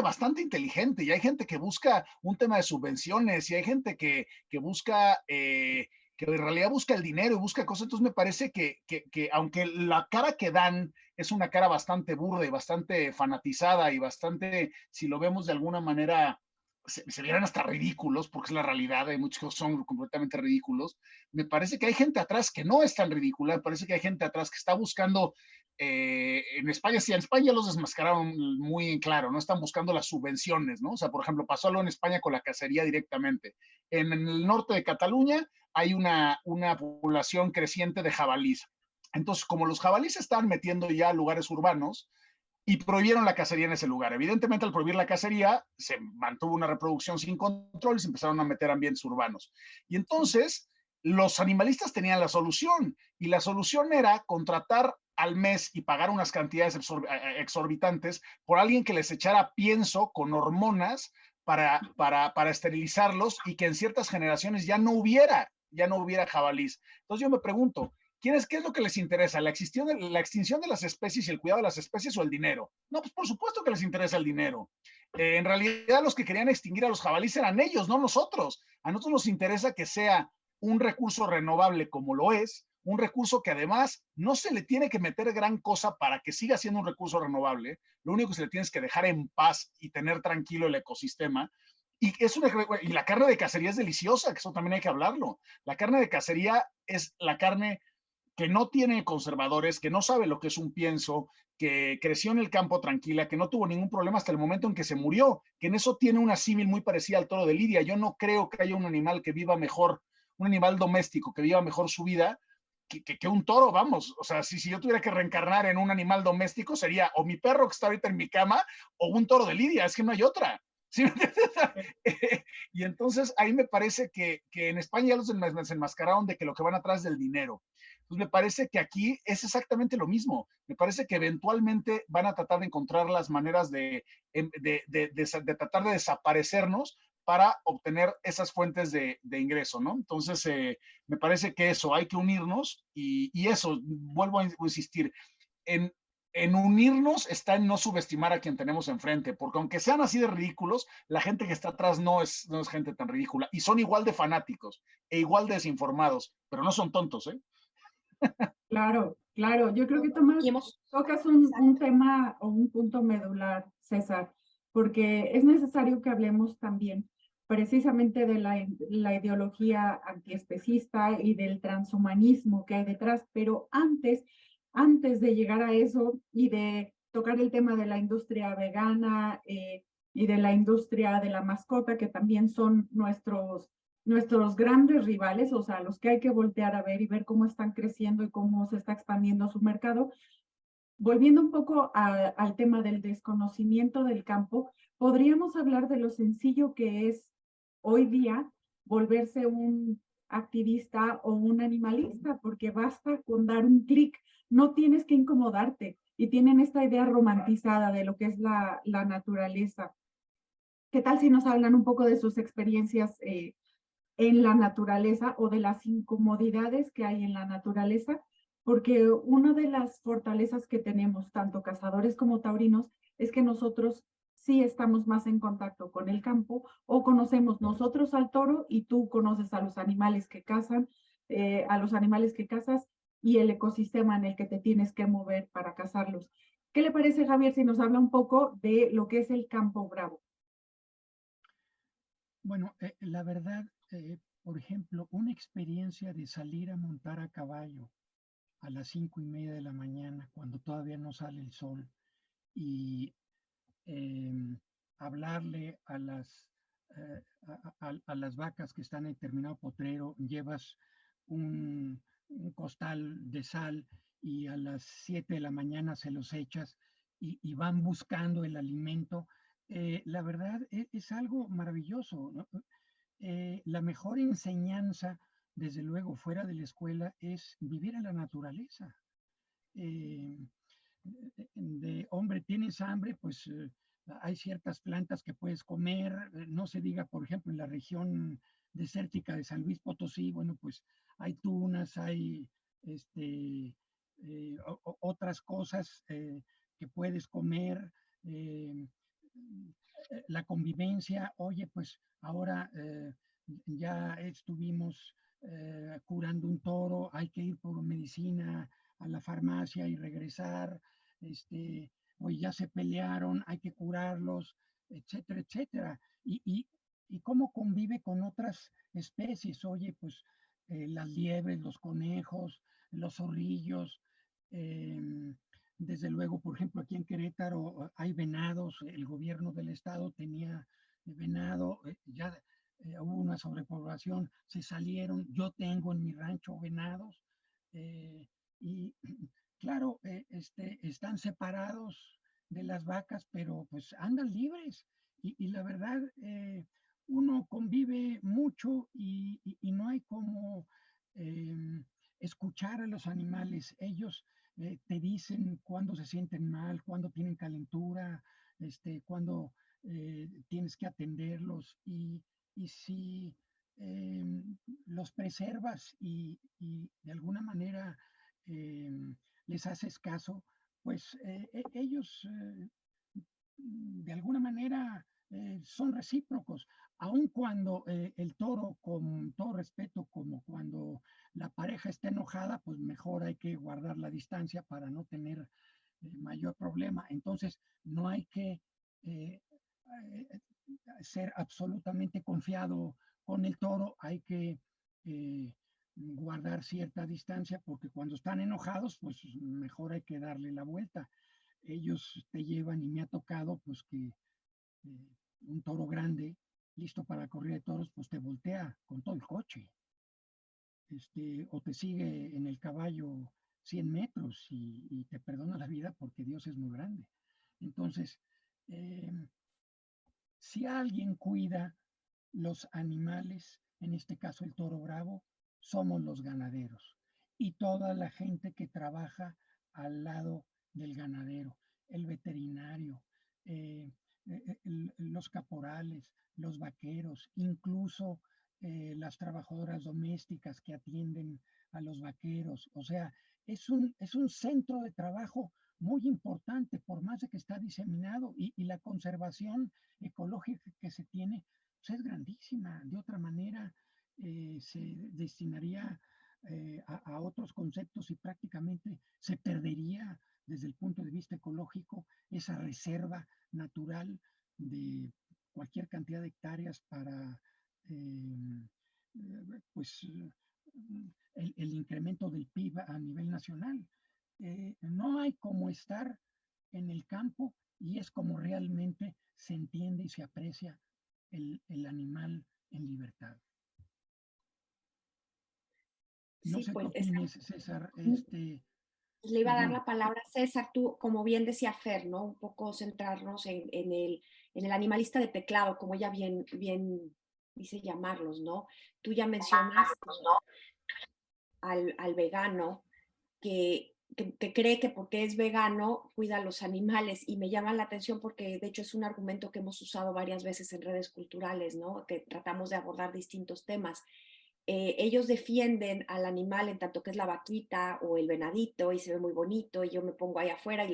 bastante inteligente y hay gente que busca un tema de subvenciones y hay gente que busca, que en realidad busca el dinero y busca cosas. Entonces me parece que aunque la cara que dan es una cara bastante burda y bastante fanatizada y bastante, si lo vemos de alguna manera, se vieran hasta ridículos, porque es la realidad, hay muchos que son completamente ridículos. Me parece que hay gente atrás que no es tan ridícula, me parece que hay gente atrás que está buscando, en España, sí, en España los desmascararon muy en claro, ¿no? Están buscando las subvenciones, ¿no? O sea, por ejemplo, pasó algo en España con la cacería directamente. En el norte de Cataluña hay una población creciente de jabalíes. Entonces, como los jabalíes se están metiendo ya a lugares urbanos, y prohibieron la cacería en ese lugar. Evidentemente, al prohibir la cacería, se mantuvo una reproducción sin control y se empezaron a meter ambientes urbanos. Y entonces, los animalistas tenían la solución y la solución era contratar al mes y pagar unas cantidades exorbitantes por alguien que les echara pienso con hormonas para esterilizarlos y que en ciertas generaciones ya no hubiera jabalís. Entonces yo me pregunto, ¿qué es lo que les interesa? ¿La extinción de las especies y el cuidado de las especies o el dinero? No, pues por supuesto que les interesa el dinero. En realidad los que querían extinguir a los jabalíes eran ellos, no nosotros. A nosotros nos interesa que sea un recurso renovable como lo es, un recurso que además no se le tiene que meter gran cosa para que siga siendo un recurso renovable. Lo único que se le tiene es que dejar en paz y tener tranquilo el ecosistema. Y la carne de cacería es deliciosa, que eso también hay que hablarlo. La carne de cacería es la carne que no tiene conservadores, que no sabe lo que es un pienso, que creció en el campo tranquila, que no tuvo ningún problema hasta el momento en que se murió, que en eso tiene una símil muy parecida al toro de Lidia. Yo no creo que haya un animal que viva mejor, un animal doméstico que viva mejor su vida que un toro, vamos. O sea, si yo tuviera que reencarnar en un animal doméstico, sería o mi perro que está ahorita en mi cama o un toro de Lidia, es que no hay otra. ¿Sí? Y entonces ahí me parece que en España ya los desenmascararon de que lo que van atrás es del dinero. Entonces me parece que aquí es exactamente lo mismo. Me parece que eventualmente van a tratar de encontrar las maneras de tratar de desaparecernos para obtener esas fuentes de ingreso, ¿no? Entonces, me parece que eso, hay que unirnos y eso, vuelvo a insistir, en unirnos está en no subestimar a quien tenemos enfrente, porque aunque sean así de ridículos, la gente que está atrás no es gente tan ridícula y son igual de fanáticos e igual de desinformados, pero no son tontos, ¿eh? Claro, claro. Yo creo que tocas un tema o un punto medular, César, porque es necesario que hablemos también precisamente de la ideología antiespecista y del transhumanismo que hay detrás, pero antes de llegar a eso y de tocar el tema de la industria vegana y de la industria de la mascota, que también son nuestros grandes rivales, o sea, los que hay que voltear a ver y ver cómo están creciendo y cómo se está expandiendo su mercado. Volviendo un poco al tema del desconocimiento del campo, podríamos hablar de lo sencillo que es hoy día volverse un activista o un animalista, porque basta con dar un clic, no tienes que incomodarte y tienen esta idea romantizada de lo que es la naturaleza. ¿Qué tal si nos hablan un poco de sus experiencias en la naturaleza o de las incomodidades que hay en la naturaleza? Porque una de las fortalezas que tenemos, tanto cazadores como taurinos, es que nosotros sí estamos más en contacto con el campo o conocemos nosotros al toro y tú conoces a los animales que cazan, a los animales que cazas y el ecosistema en el que te tienes que mover para cazarlos. ¿Qué le parece, Javier, si nos habla un poco de lo que es el campo bravo? Bueno, la verdad, por ejemplo, una experiencia de salir a montar a caballo a las 5:30 de la mañana, cuando todavía no sale el sol, y hablarle a las vacas que están en determinado potrero, llevas un costal de sal y a las 7 de la mañana se los echas y van buscando el alimento. La verdad es algo maravilloso, ¿no? La mejor enseñanza, desde luego, fuera de la escuela, es vivir en la naturaleza. Eh, hombre, tienes hambre, pues hay ciertas plantas que puedes comer, no se diga, por ejemplo, en la región desértica de San Luis Potosí, bueno, pues hay tunas, hay otras cosas que puedes comer, la convivencia, oye, pues ahora ya estuvimos curando un toro, hay que ir por medicina a la farmacia y regresar, oye, ya se pelearon, hay que curarlos, etcétera, etcétera. Y cómo convive con otras especies, oye, pues las liebres, los conejos, los zorrillos, desde luego, por ejemplo, aquí en Querétaro hay venados, el gobierno del estado tenía venado, ya hubo una sobrepoblación, se salieron, yo tengo en mi rancho venados, y claro, están separados de las vacas, pero pues andan libres y la verdad, uno convive mucho y no hay como escuchar a los animales. Ellos te dicen cuándo se sienten mal, cuándo tienen calentura, cuándo tienes que atenderlos y si los preservas y de alguna manera les haces caso, pues ellos de alguna manera son recíprocos, aun cuando el toro, con todo respeto, como cuando la pareja está enojada, pues mejor hay que guardar la distancia para no tener mayor problema. Entonces, no hay que ser absolutamente confiado con el toro, hay que guardar cierta distancia porque cuando están enojados, pues mejor hay que darle la vuelta. Ellos te llevan y me ha tocado pues que un toro grande, listo para la corrida de toros, pues te voltea con todo el coche. O te sigue en el caballo 100 metros y te perdona la vida porque Dios es muy grande. Entonces, si alguien cuida los animales, en este caso el toro bravo, somos los ganaderos y toda la gente que trabaja al lado del ganadero, el veterinario, los caporales, los vaqueros, incluso las trabajadoras domésticas que atienden a los vaqueros. O sea, es un centro de trabajo muy importante, por más de que está diseminado y la conservación ecológica que se tiene pues es grandísima. De otra manera, se destinaría a otros conceptos y prácticamente se perdería desde el punto de vista ecológico esa reserva natural de cualquier cantidad de hectáreas para pues el incremento del PIB a nivel nacional. No hay como estar en el campo y es como realmente se entiende y se aprecia el animal en libertad. No Sí, sé pues qué opines, César. le iba a dar la palabra a César, tú, como bien decía Fer, ¿no? Un poco centrarnos en el animalista de teclado, como ella bien dice llamarlos, ¿no? Tú ya mencionaste al vegano que cree que porque es vegano cuida a los animales y me llama la atención porque de hecho es un argumento que hemos usado varias veces en redes culturales, ¿no? Que tratamos de abordar distintos temas. Ellos defienden al animal en tanto que es la vaquita o el venadito y se ve muy bonito y yo me pongo ahí afuera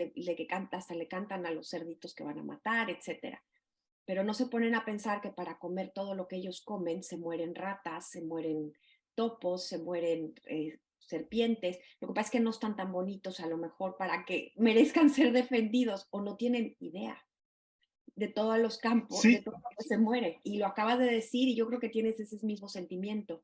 hasta le cantan a los cerditos que van a matar, etcétera. Pero no se ponen a pensar que para comer todo lo que ellos comen se mueren ratas, se mueren topos, se mueren serpientes. Lo que pasa es que no están tan bonitos a lo mejor para que merezcan ser defendidos o no tienen idea de todos los campos, Sí, de todo lo que se muere. Y lo acabas de decir y yo creo que tienes ese mismo sentimiento.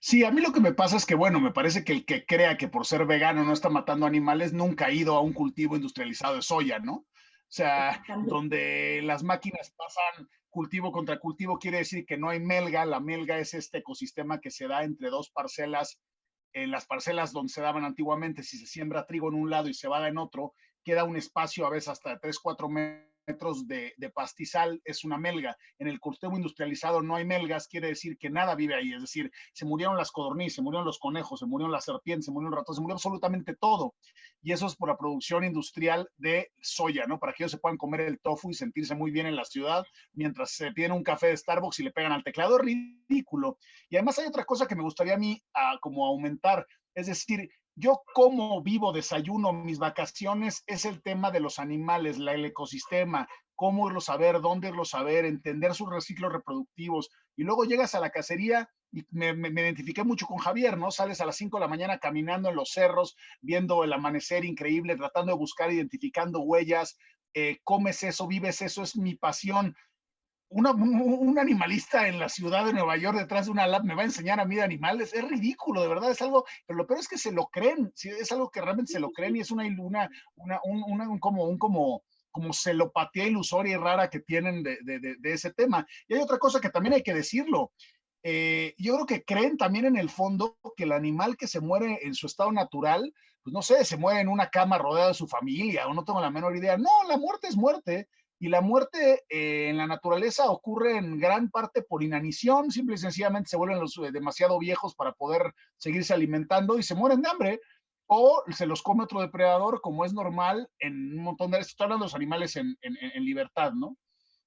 sí, a mí lo que me pasa es que, bueno, me parece que el que crea que por ser vegano no está matando animales nunca ha ido a un cultivo industrializado de soya, ¿no? O sea, donde las máquinas pasan cultivo contra cultivo, quiere decir que no hay melga. La melga es este ecosistema que se da entre dos parcelas. En las parcelas donde se daban antiguamente, si se siembra trigo en un lado y cebada en otro, queda un espacio a veces hasta de 3, 4 metros de pastizal, es una melga. En el cultivo industrializado no hay melgas, quiere decir que nada vive ahí, es decir, se murieron las codornices, se murieron los conejos, se murieron las serpientes, se murieron los ratones, se murió absolutamente todo. Y eso es por la producción industrial de soya, ¿no? Para que ellos se puedan comer el tofu y sentirse muy bien en la ciudad mientras se piden un café de Starbucks y le pegan al teclado. Es ridículo. Y además hay otra cosa que me gustaría a mí como aumentar, es decir, yo como vivo, desayuno, mis vacaciones, es el tema de los animales, el ecosistema, cómo irlos a ver, dónde irlos a ver, entender sus ciclos reproductivos. Y luego llegas a la cacería y me identifiqué mucho con Javier, ¿no? Sales a las 5 de la mañana caminando en los cerros, viendo el amanecer increíble, tratando de buscar, identificando huellas, comes eso, vives eso, es mi pasión. Un animalista en la ciudad de Nueva York detrás de una lab me va a enseñar a mí de animales, es ridículo, de verdad, es algo, pero lo peor es que se lo creen, es algo que realmente se lo creen y es como celopatía ilusoria y rara que tienen de ese tema. Y hay otra cosa que también hay que decirlo, yo creo que creen también en el fondo que el animal que se muere en su estado natural, pues no sé, se muere en una cama rodeado de su familia, o no tengo la menor idea. No, la muerte es muerte. Y la muerte en la naturaleza ocurre en gran parte por inanición, simple y sencillamente se vuelven demasiado viejos para poder seguirse alimentando y se mueren de hambre, o se los come otro depredador, como es normal en un montón de... Estoy hablando de los animales en libertad, ¿no?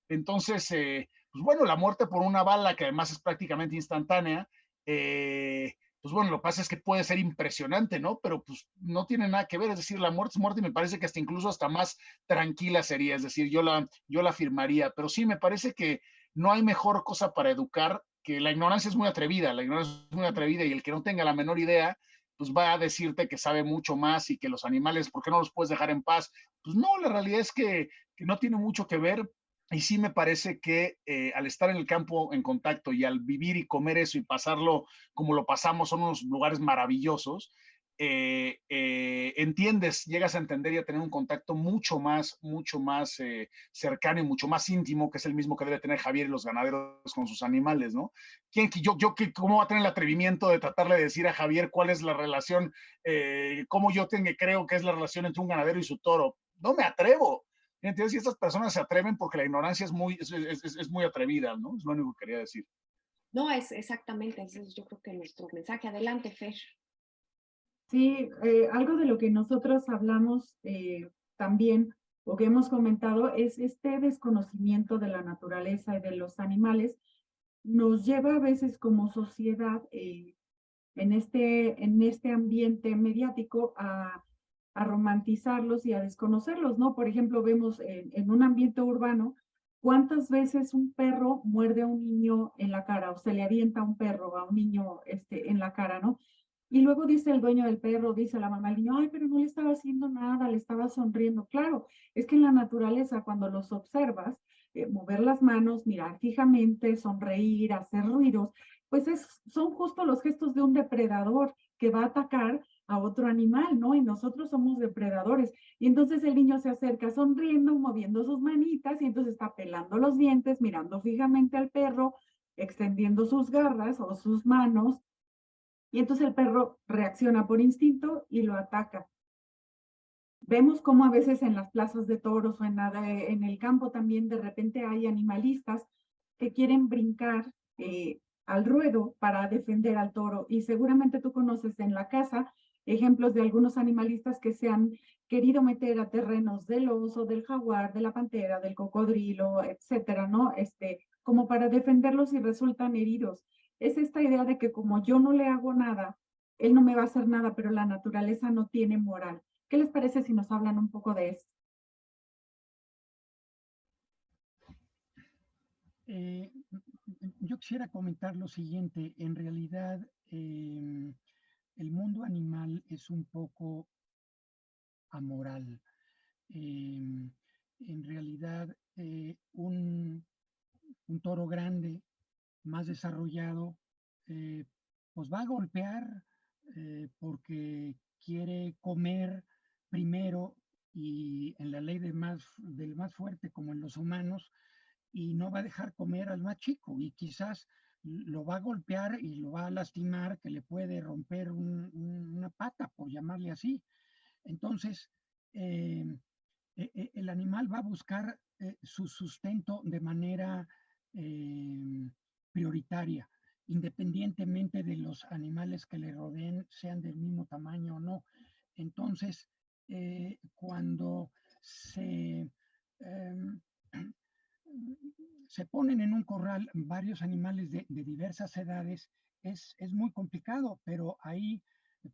Entonces, pues bueno, la muerte por una bala, que además es prácticamente instantánea, pues bueno, lo que pasa es que puede ser impresionante, ¿no? Pero pues no tiene nada que ver, es decir, la muerte es muerte y me parece que hasta incluso hasta más tranquila sería, es decir, yo la afirmaría, pero sí, me parece que no hay mejor cosa para educar que la ignorancia es muy atrevida, la ignorancia es muy atrevida y el que no tenga la menor idea, pues va a decirte que sabe mucho más y que los animales, ¿por qué no los puedes dejar en paz? Pues no, la realidad es que no tiene mucho que ver, y sí me parece que al estar en el campo en contacto y al vivir y comer eso y pasarlo como lo pasamos, son unos lugares maravillosos, entiendes, llegas a entender y a tener un contacto mucho más cercano y mucho más íntimo, que es el mismo que debe tener Javier y los ganaderos con sus animales, ¿no? ¿Cómo va a tener el atrevimiento de tratarle de decir a Javier cuál es la relación, cómo creo que es la relación entre un ganadero y su toro? No me atrevo. Entonces, y estas personas se atreven porque la ignorancia es muy atrevida, ¿no? Es lo único que quería decir. No, es exactamente, ese es yo creo que nuestro mensaje. Adelante, Fer. Sí, algo de lo que nosotros hablamos también o que hemos comentado es este desconocimiento de la naturaleza y de los animales nos lleva a veces como sociedad en este ambiente mediático a romantizarlos y a desconocerlos, ¿no? Por ejemplo, vemos en un ambiente urbano cuántas veces un perro muerde a un niño en la cara o se le avienta un perro a un niño en la cara, ¿no? Y luego dice el dueño del perro, dice la mamá al niño, ay, pero no le estaba haciendo nada, le estaba sonriendo. Claro, es que en la naturaleza, cuando los observas, mover las manos, mirar fijamente, sonreír, hacer ruidos, pues son justo los gestos de un depredador que va a atacar a otro animal, ¿no? Y nosotros somos depredadores. Y entonces el niño se acerca sonriendo, moviendo sus manitas, y entonces está pelando los dientes, mirando fijamente al perro, extendiendo sus garras o sus manos, y entonces el perro reacciona por instinto y lo ataca. Vemos cómo a veces en las plazas de toros o en el campo también de repente hay animalistas que quieren brincar al ruedo para defender al toro. Y seguramente tú conoces en la casa ejemplos de algunos animalistas que se han querido meter a terrenos del oso, del jaguar, de la pantera, del cocodrilo, etcétera, ¿no? Como para defenderlos y resultan heridos. Es esta idea de que como yo no le hago nada, él no me va a hacer nada, pero la naturaleza no tiene moral. ¿Qué les parece si nos hablan un poco de eso? Yo quisiera comentar lo siguiente. En realidad, el mundo animal es un poco amoral. En realidad, un toro grande, más desarrollado, pues va a golpear porque quiere comer primero y en la ley del más fuerte, como en los humanos, y no va a dejar comer al más chico y quizás lo va a golpear y lo va a lastimar, que le puede romper una pata, por llamarle así. Entonces, eh, el animal va a buscar su sustento de manera prioritaria, independientemente de los animales que le rodeen, sean del mismo tamaño o no. Entonces, cuando eh, se ponen en un corral varios animales de diversas edades, es muy complicado, pero ahí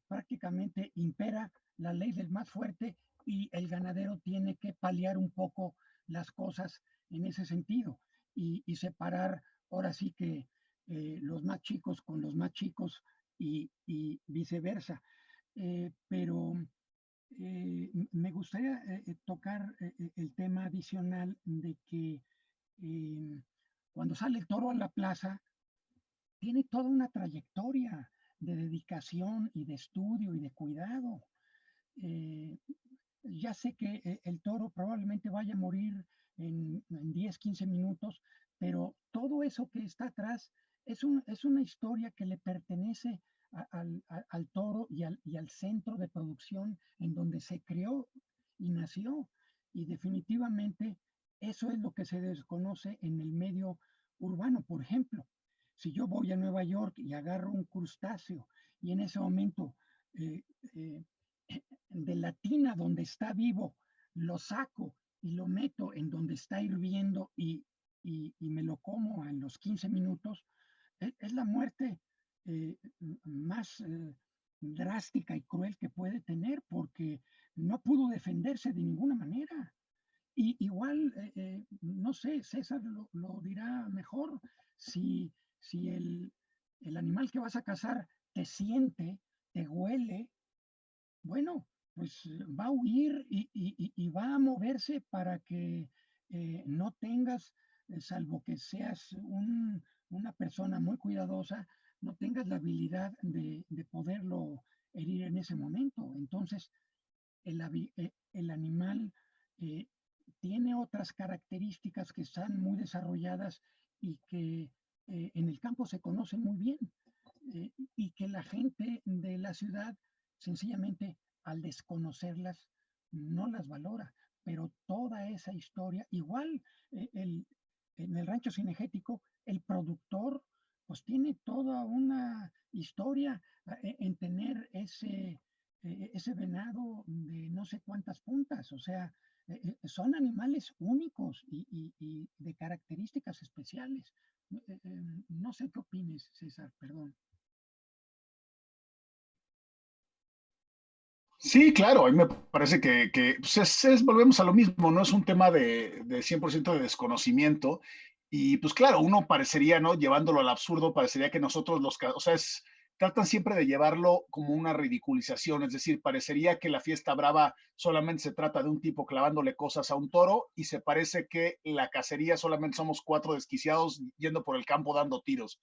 prácticamente impera la ley del más fuerte y el ganadero tiene que paliar un poco las cosas en ese sentido y separar ahora sí que los más chicos con los más chicos y viceversa. Pero me gustaría tocar el tema adicional de que eh, cuando sale el toro a la plaza, tiene toda una trayectoria de dedicación y de estudio y de cuidado. Eh, ya sé que el toro probablemente vaya a morir en 10, 15 minutos, pero todo eso que está atrás es una historia que le pertenece al toro y al centro de producción en donde se creó y nació. Y definitivamente Eso es lo que se desconoce en el medio urbano. Por ejemplo, si yo voy a Nueva York y agarro un crustáceo y en ese momento eh, eh, de la tina donde está vivo lo saco y lo meto en donde está hirviendo y me lo como en los 15 minutos, es la muerte más drástica y cruel que puede tener porque no pudo defenderse de ninguna manera. Y igual, no sé, César lo dirá mejor, si el animal que vas a cazar te siente, te huele, bueno, pues va a huir y va a moverse para que no tengas, salvo que seas una persona muy cuidadosa, no tengas la habilidad de poderlo herir en ese momento. Entonces, el animal eh, tiene otras características que están muy desarrolladas y que en el campo se conocen muy bien y que la gente de la ciudad sencillamente al desconocerlas no las valora, pero toda esa historia, igual en el rancho cinegético, el productor pues tiene toda una historia en tener ese venado de no sé cuántas puntas, o sea, son animales únicos y de características especiales. No sé qué opines, César, perdón. Sí, claro, a mí me parece que pues volvemos a lo mismo, no es un tema de 100% de desconocimiento. Y pues claro, uno parecería, ¿no? Llevándolo al absurdo, parecería que nosotros o sea, tratan siempre de llevarlo como una ridiculización, es decir, parecería que la fiesta brava solamente se trata de un tipo clavándole cosas a un toro y se parece que la cacería solamente somos 4 desquiciados yendo por el campo dando tiros.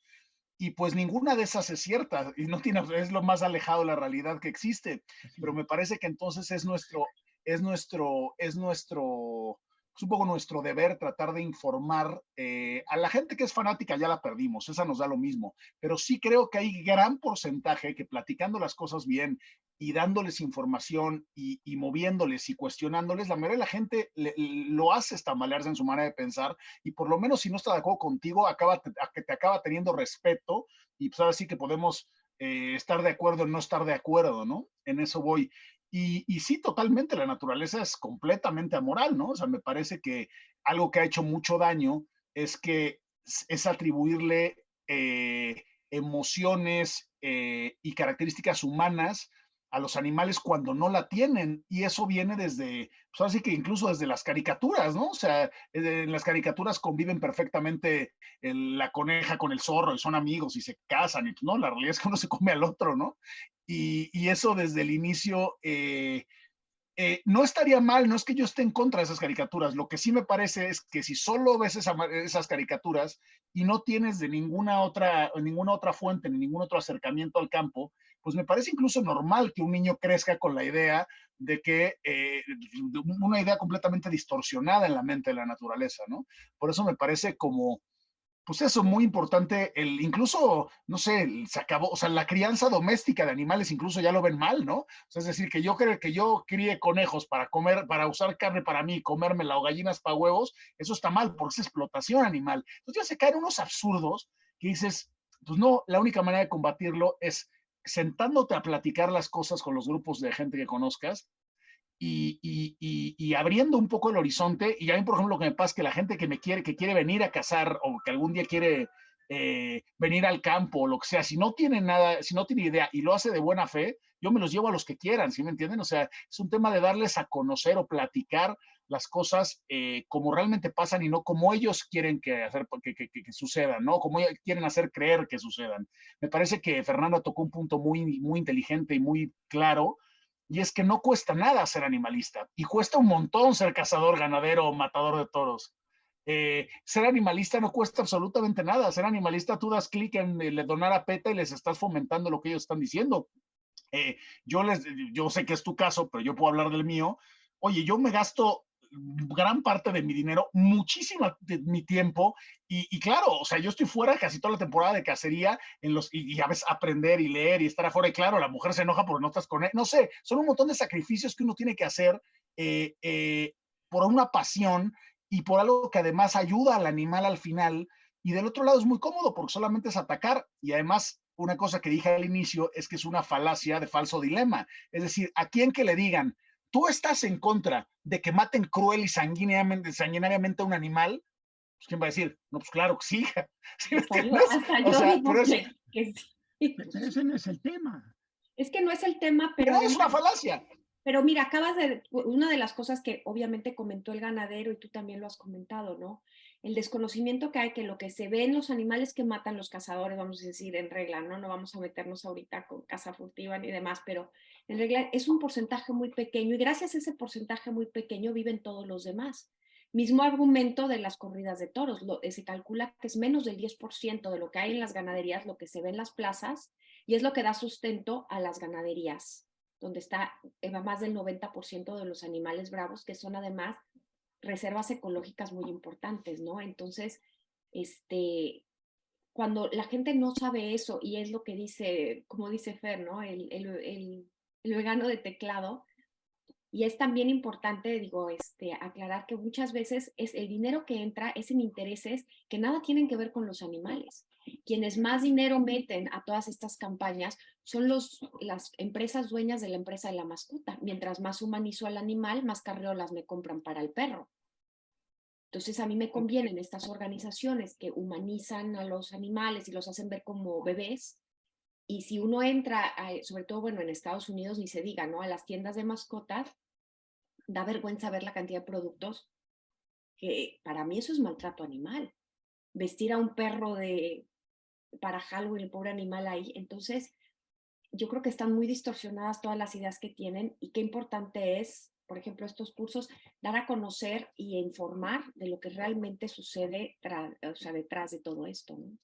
Y pues ninguna de esas es cierta y no tiene, es lo más alejado de la realidad que existe. Pero me parece que entonces es un poco nuestro deber tratar de informar a la gente que es fanática, ya la perdimos, esa nos da lo mismo, pero sí creo que hay gran porcentaje que platicando las cosas bien y dándoles información y moviéndoles y cuestionándoles, la mayoría de la gente lo hace tambalearse en su manera de pensar y por lo menos si no está de acuerdo contigo, te acaba teniendo respeto y pues ahora sí que podemos estar de acuerdo en no estar de acuerdo, ¿no? En eso voy. Y sí, totalmente, la naturaleza es completamente amoral, ¿no? O sea, me parece que algo que ha hecho mucho daño es atribuirle emociones y características humanas a los animales cuando no la tienen. Y eso viene desde, pues así que incluso desde las caricaturas, ¿no? O sea, en las caricaturas conviven perfectamente la coneja con el zorro y son amigos y se casan, y no, la realidad es que uno se come al otro, ¿no? Y eso desde el inicio no estaría mal, no es que yo esté en contra de esas caricaturas, lo que sí me parece es que si solo ves esas caricaturas y no tienes de ninguna otra fuente, ni ningún otro acercamiento al campo, pues me parece incluso normal que un niño crezca con la idea de que, una idea completamente distorsionada en la mente de la naturaleza, ¿no? Por eso me parece como, pues eso, muy importante, incluso, no sé, se acabó, o sea, la crianza doméstica de animales incluso ya lo ven mal, ¿no? O sea, es decir, que yo creo que yo críe conejos para comer, para usar carne para mí, comérmela o gallinas para huevos, eso está mal, porque es explotación animal. Entonces ya se caen unos absurdos que dices, pues no, la única manera de combatirlo es sentándote a platicar las cosas con los grupos de gente que conozcas y abriendo un poco el horizonte. Y a mí, por ejemplo, lo que me pasa es que la gente que quiere venir a cazar o que algún día quiere venir al campo o lo que sea, si no tiene nada, si no tiene idea y lo hace de buena fe, yo me los llevo a los que quieran, ¿sí me entienden? O sea, es un tema de darles a conocer o platicar las cosas como realmente pasan y no como ellos quieren que sucedan, ¿no? Como ellos quieren hacer creer que sucedan. Me parece que Fernanda tocó un punto muy, muy inteligente y muy claro, y es que no cuesta nada ser animalista y cuesta un montón ser cazador, ganadero o matador de toros. Ser animalista no cuesta absolutamente nada. Ser animalista, tú das clic en le donar a PETA y les estás fomentando lo que ellos están diciendo. Eh, yo sé que es tu caso, pero yo puedo hablar del mío. Oye, yo me gasto gran parte de mi dinero, muchísima de mi tiempo, y claro, o sea, yo estoy fuera casi toda la temporada de cacería y a veces aprender y leer y estar afuera, y claro, la mujer se enoja porque no estás con él, no sé, son un montón de sacrificios que uno tiene que hacer por una pasión y por algo que además ayuda al animal al final. Y del otro lado es muy cómodo porque solamente es atacar. Y además, una cosa que dije al inicio es que es una falacia de falso dilema. Es decir, a quien que le digan, tú estás en contra de que maten cruel y sanguinariamente a un animal, pues ¿quién va a decir? No, pues claro que sí. ¿Sí me entiendes? Hasta O yo sea, digo pero es, que sí. Pero ese no es el tema. Es que no es el tema, pero no es una además, falacia. pero mira, una de las cosas que obviamente comentó el ganadero y tú también lo has comentado, ¿no? El desconocimiento que hay, que lo que se ve en los animales que matan los cazadores, vamos a decir en regla, ¿no? No vamos a meternos ahorita con caza furtiva ni demás, pero en regla es un porcentaje muy pequeño y gracias a ese porcentaje muy pequeño viven todos los demás. Mismo argumento de las corridas de toros, se calcula que es menos del 10% de lo que hay en las ganaderías, lo que se ve en las plazas, y es lo que da sustento a las ganaderías donde está más del 90% de los animales bravos, que son además reservas ecológicas muy importantes, ¿no? Entonces, cuando la gente no sabe eso, y es lo que dice, como dice Fer, ¿no? El vegano de teclado, y es también importante, digo, aclarar que muchas veces es el dinero que entra es en intereses que nada tienen que ver con los animales. Quienes más dinero meten a todas estas campañas son las empresas dueñas de la empresa de la mascota. Mientras más humanizo al animal, más carriolas me compran para el perro. Entonces a mí me convienen estas organizaciones que humanizan a los animales y los hacen ver como bebés. Y si uno entra, sobre todo, bueno, en Estados Unidos ni se diga, ¿no? A las tiendas de mascotas, da vergüenza ver la cantidad de productos que para mí eso es maltrato animal. Vestir a un perro para Halloween, el pobre animal ahí. Entonces, yo creo que están muy distorsionadas todas las ideas que tienen y qué importante es, por ejemplo, estos cursos, dar a conocer y informar de lo que realmente sucede detrás de todo esto, ¿no?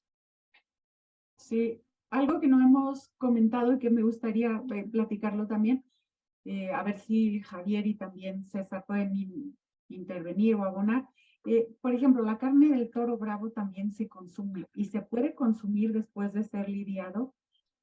Sí, algo que no hemos comentado y que me gustaría platicarlo también, a ver si Javier y también César pueden intervenir o abonar. Por ejemplo, la carne del toro bravo también se consume y se puede consumir después de ser lidiado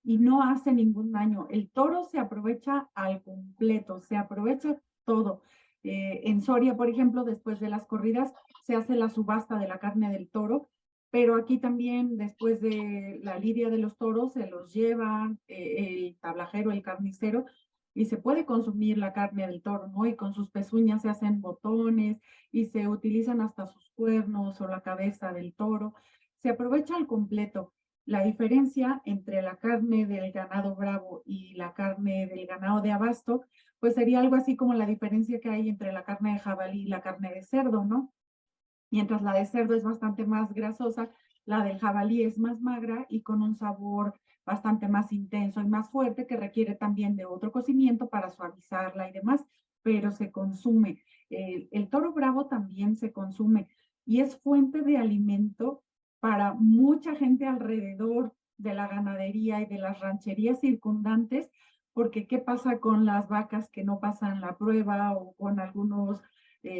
y no hace ningún daño. El toro se aprovecha al completo, se aprovecha todo. En Soria, por ejemplo, después de las corridas se hace la subasta de la carne del toro, pero aquí también después de la lidia de los toros se los llevan el tablajero, el carnicero, y se puede consumir la carne del toro, ¿no? Y con sus pezuñas se hacen botones y se utilizan hasta sus cuernos o la cabeza del toro. Se aprovecha al completo. La diferencia entre la carne del ganado bravo y la carne del ganado de abasto, pues sería algo así como la diferencia que hay entre la carne de jabalí y la carne de cerdo, ¿no? Mientras la de cerdo es bastante más grasosa, la del jabalí es más magra y con un sabor bastante más intenso y más fuerte que requiere también de otro cocimiento para suavizarla y demás, pero se consume. El toro bravo también se consume y es fuente de alimento para mucha gente alrededor de la ganadería y de las rancherías circundantes, porque ¿qué pasa con las vacas que no pasan la prueba o con algunos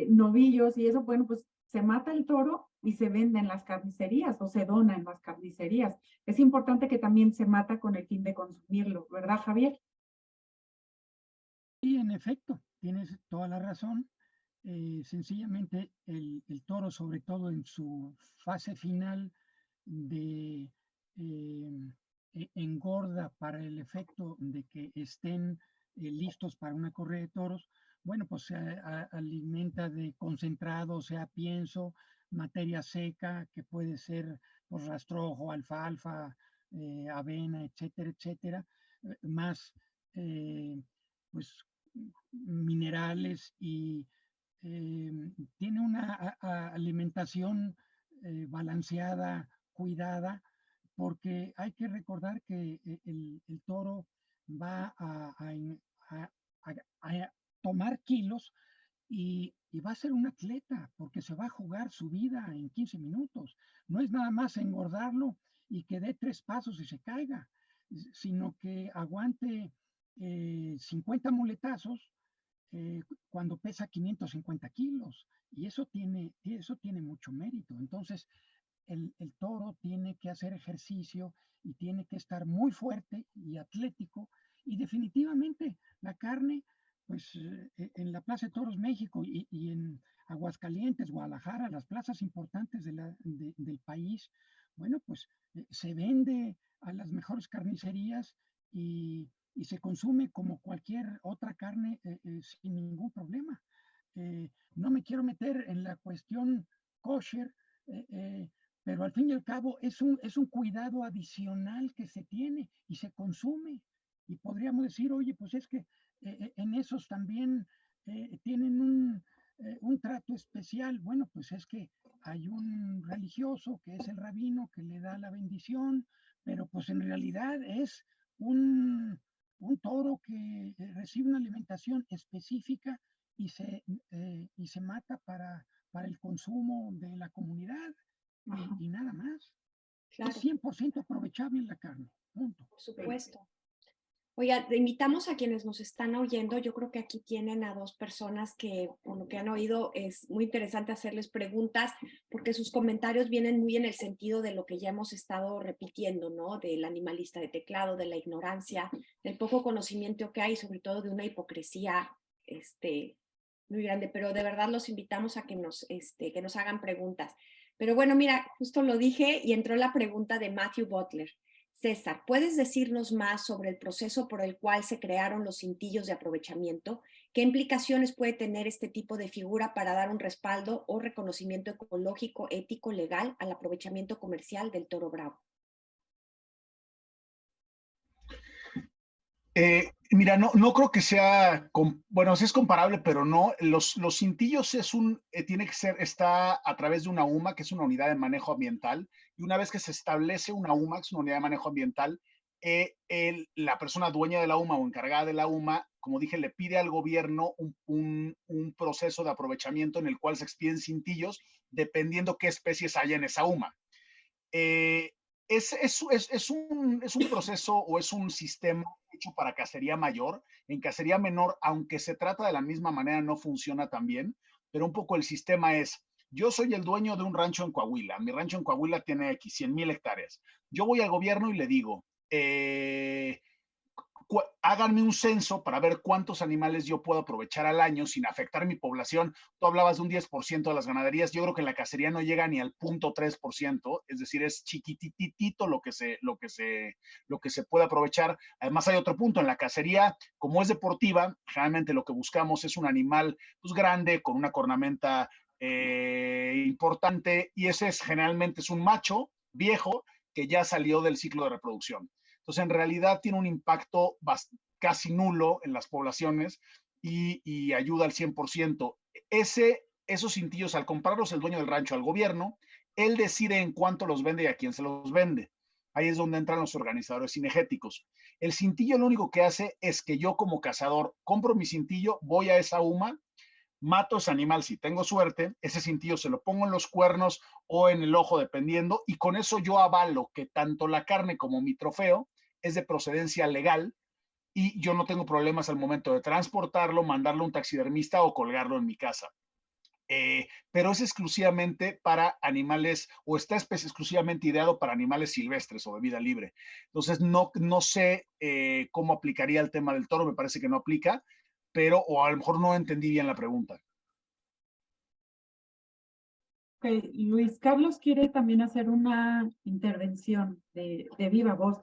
novillos y eso? Bueno, pues se mata el toro y se vende en las carnicerías o se dona en las carnicerías. Es importante que también se mata con el fin de consumirlo, ¿verdad, Javier? Y en efecto, tienes toda la razón. Sencillamente el toro, sobre todo en su fase final de engorda para el efecto de que estén listos para una corrida de toros, bueno, pues se alimenta de concentrado, sea pienso, materia seca, que puede ser pues, rastrojo, alfalfa, avena, etcétera, etcétera, más pues minerales y tiene una alimentación balanceada, cuidada, porque hay que recordar que el toro va a tomar kilos y va a ser un atleta porque se va a jugar su vida en 15 minutos. No es nada más engordarlo y que dé 3 pasos y se caiga, sino que aguante 50 muletazos cuando pesa 550 kilos. Y eso tiene mucho mérito. Entonces, el toro tiene que hacer ejercicio y tiene que estar muy fuerte y atlético. Y definitivamente la carne pues en la Plaza de Toros México y en Aguascalientes, Guadalajara, las plazas importantes del país, bueno, pues se vende a las mejores carnicerías y se consume como cualquier otra carne sin ningún problema. No me quiero meter en la cuestión kosher, pero al fin y al cabo es un cuidado adicional que se tiene y se consume. Y podríamos decir, oye, pues es que en esos también tienen un trato especial. Bueno, pues es que hay un religioso que es el rabino que le da la bendición, pero pues en realidad es un toro que recibe una alimentación específica y se mata para el consumo de la comunidad y nada más. Claro. Es 100% aprovechable la carne, punto. Por supuesto. Oiga, invitamos a quienes nos están oyendo. Yo creo que aquí tienen a dos personas que, por lo que han oído, es muy interesante hacerles preguntas porque sus comentarios vienen muy en el sentido de lo que ya hemos estado repitiendo, ¿no? Del animalista de teclado, de la ignorancia, del poco conocimiento que hay, sobre todo de una hipocresía muy grande. Pero de verdad los invitamos a que nos hagan preguntas. Pero bueno, mira, justo lo dije y entró la pregunta de Matthew Butler. César, ¿puedes decirnos más sobre el proceso por el cual se crearon los cintillos de aprovechamiento? ¿Qué implicaciones puede tener este tipo de figura para dar un respaldo o reconocimiento ecológico, ético, legal al aprovechamiento comercial del toro bravo? Mira, no creo que sea, bueno, sí es comparable, pero no. Los cintillos tiene que ser, está a través de una UMA, que es una unidad de manejo ambiental, y una vez que se establece una UMA, que es una unidad de manejo ambiental, la persona dueña de la UMA o encargada de la UMA, como dije, le pide al gobierno un proceso de aprovechamiento en el cual se expiden cintillos dependiendo qué especies haya en esa UMA. Es un proceso o es un sistema hecho para cacería mayor. En cacería menor, aunque se trata de la misma manera, no funciona tan bien, pero un poco el sistema es, yo soy el dueño de un rancho en Coahuila, mi rancho en Coahuila tiene X 100,000 hectáreas. Yo voy al gobierno y le digo, háganme un censo para ver cuántos animales yo puedo aprovechar al año sin afectar mi población. Tú hablabas de un 10% de las ganaderías, yo creo que en la cacería no llega ni al 0.3%, es decir, es chiquititito lo que se puede aprovechar. Además hay otro punto, en la cacería, como es deportiva, generalmente lo que buscamos es un animal pues, grande, con una cornamenta importante, y ese generalmente es un macho viejo que ya salió del ciclo de reproducción. Entonces, en realidad tiene un impacto casi nulo en las poblaciones y ayuda al 100%. Esos cintillos, al comprarlos el dueño del rancho al gobierno, él decide en cuánto los vende y a quién se los vende. Ahí es donde entran los organizadores cinegéticos. El cintillo lo único que hace es que yo como cazador compro mi cintillo, voy a esa UMA, mato ese animal si tengo suerte, ese cintillo se lo pongo en los cuernos o en el ojo dependiendo, y con eso yo avalo que tanto la carne como mi trofeo es de procedencia legal y yo no tengo problemas al momento de transportarlo, mandarlo a un taxidermista o colgarlo en mi casa. Pero es exclusivamente para animales, o está exclusivamente ideado para animales silvestres o de vida libre. Entonces no sé cómo aplicaría el tema del toro, me parece que no aplica, pero o a lo mejor no entendí bien la pregunta. Okay. Luis Carlos quiere también hacer una intervención de viva voz,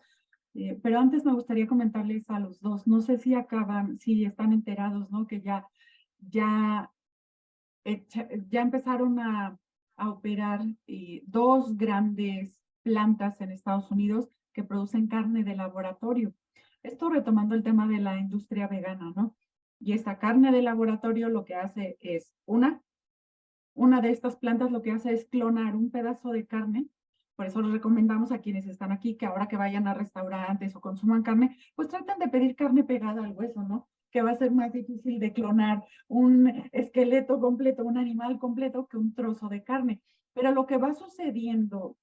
pero antes me gustaría comentarles a los dos, no sé si si están enterados, ¿no? Que ya empezaron a operar dos grandes plantas en Estados Unidos que producen carne de laboratorio. Esto retomando el tema de la industria vegana, ¿no? Y esta carne de laboratorio lo que hace es, una de estas plantas lo que hace es clonar un pedazo de carne. Por eso les recomendamos a quienes están aquí que ahora que vayan a restaurantes o consuman carne, pues traten de pedir carne pegada al hueso, ¿no? Que va a ser más difícil de clonar un esqueleto completo, un animal completo, que un trozo de carne. Pero lo que va sucediendo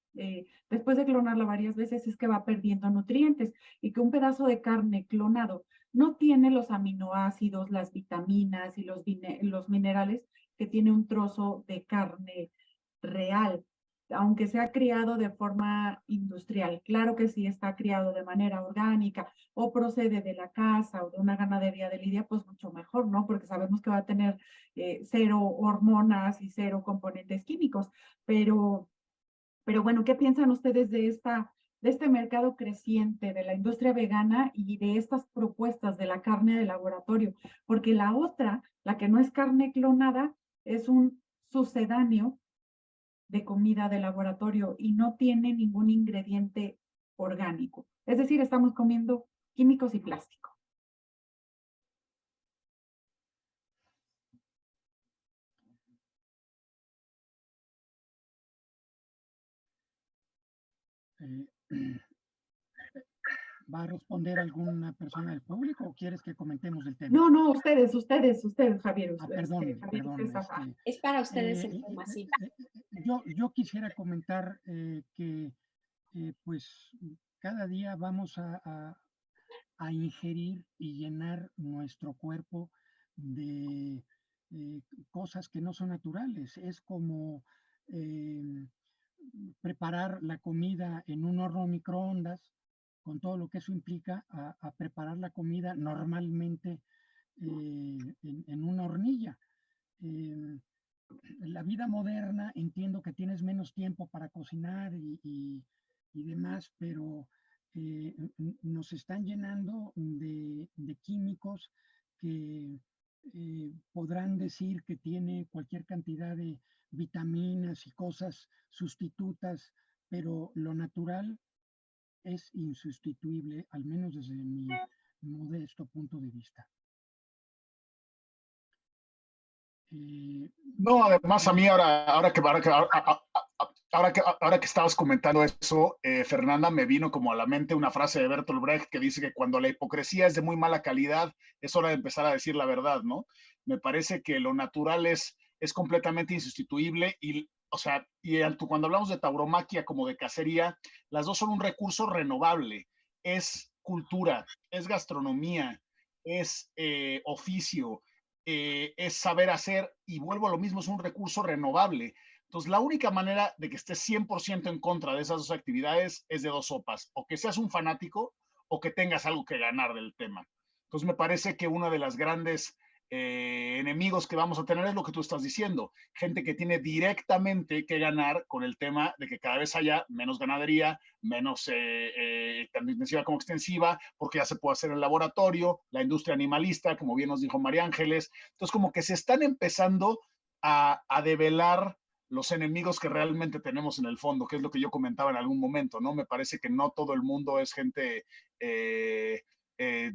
después de clonarla varias veces es que va perdiendo nutrientes y que un pedazo de carne clonado no tiene los aminoácidos, las vitaminas y los minerales que tiene un trozo de carne real. aunque sea criado de forma industrial. Claro que si está criado de manera orgánica o procede de la casa o de una ganadería de lidia, pues mucho mejor, ¿no? Porque sabemos que va a tener cero hormonas y cero componentes químicos. Pero bueno, ¿qué piensan ustedes de este mercado creciente de la industria vegana y de estas propuestas de la carne de laboratorio? Porque la otra, la que no es carne clonada, es un sucedáneo de comida de laboratorio y no tiene ningún ingrediente orgánico. Es decir, estamos comiendo químicos y plástico. Eh, ¿Va a responder alguna persona del público o quieres que comentemos el tema? No, ustedes, Javier. Perdón, Javier y perdón. César. Es para ustedes el tema, sí. Yo quisiera comentar que pues cada día vamos a ingerir y llenar nuestro cuerpo de cosas que no son naturales. Es como preparar la comida en un horno microondas, con todo lo que eso implica, a preparar la comida normalmente en una hornilla. La vida moderna, entiendo que tienes menos tiempo para cocinar y demás, pero nos están llenando de químicos que podrán decir que tiene cualquier cantidad de vitaminas y cosas sustitutas, pero lo natural es insustituible, al menos desde mi modesto punto de vista. No, además a mí ahora que estabas comentando eso, Fernanda, me vino como a la mente una frase de Bertolt Brecht que dice que cuando la hipocresía es de muy mala calidad, es hora de empezar a decir la verdad, ¿no? Me parece que lo natural es completamente insustituible y, o sea, cuando hablamos de tauromaquia como de cacería, las dos son un recurso renovable. Es cultura, es gastronomía, es oficio, es saber hacer, y vuelvo a lo mismo, es un recurso renovable. Entonces, la única manera de que estés 100% en contra de esas dos actividades es de dos sopas, o que seas un fanático o que tengas algo que ganar del tema. Entonces, me parece que una de las grandes enemigos que vamos a tener es lo que tú estás diciendo, gente que tiene directamente que ganar con el tema de que cada vez haya menos ganadería, menos tanto intensiva como extensiva, porque ya se puede hacer en el laboratorio, la industria animalista, como bien nos dijo María Ángeles. Entonces, como que se están empezando a develar los enemigos que realmente tenemos en el fondo, que es lo que yo comentaba en algún momento, ¿no? Me parece que no todo el mundo es gente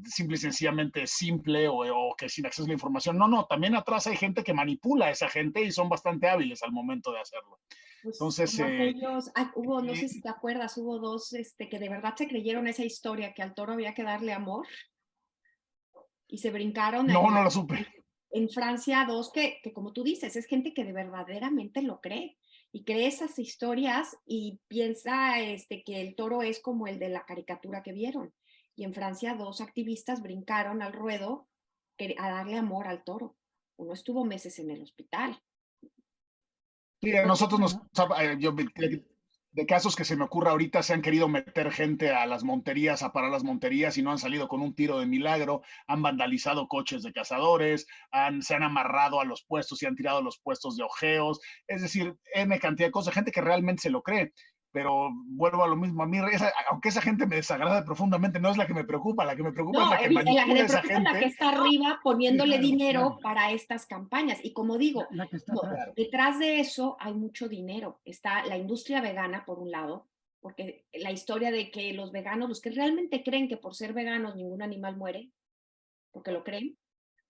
simple y sencillamente simple o que sin acceso a la información. No, también atrás hay gente que manipula a esa gente y son bastante hábiles al momento de hacerlo. Pues, entonces, como aquellos, hubo, no sé si te acuerdas, hubo dos que de verdad se creyeron esa historia, que al toro había que darle amor y se brincaron. No lo supe. En Francia, dos que como tú dices, es gente que de verdaderamente lo cree y cree esas historias y piensa que el toro es como el de la caricatura que vieron. Y en Francia, dos activistas brincaron al ruedo a darle amor al toro. Uno estuvo meses en el hospital. Sí, a nosotros de casos que se me ocurra ahorita, se han querido meter gente a las monterías, a parar las monterías y no han salido con un tiro de milagro, han vandalizado coches de cazadores, se han amarrado a los puestos y han tirado los puestos de ojeos, es decir, N cantidad de cosas, gente que realmente se lo cree. Pero vuelvo a lo mismo, a mí, aunque esa gente me desagrada profundamente, no es la que me preocupa, la que me preocupa es la que manipula a esa gente. La que está arriba poniéndole dinero para estas campañas. Y como digo, la que está detrás de eso hay mucho dinero. Está la industria vegana, por un lado, porque la historia de que los veganos, los que realmente creen que por ser veganos ningún animal muere, porque lo creen,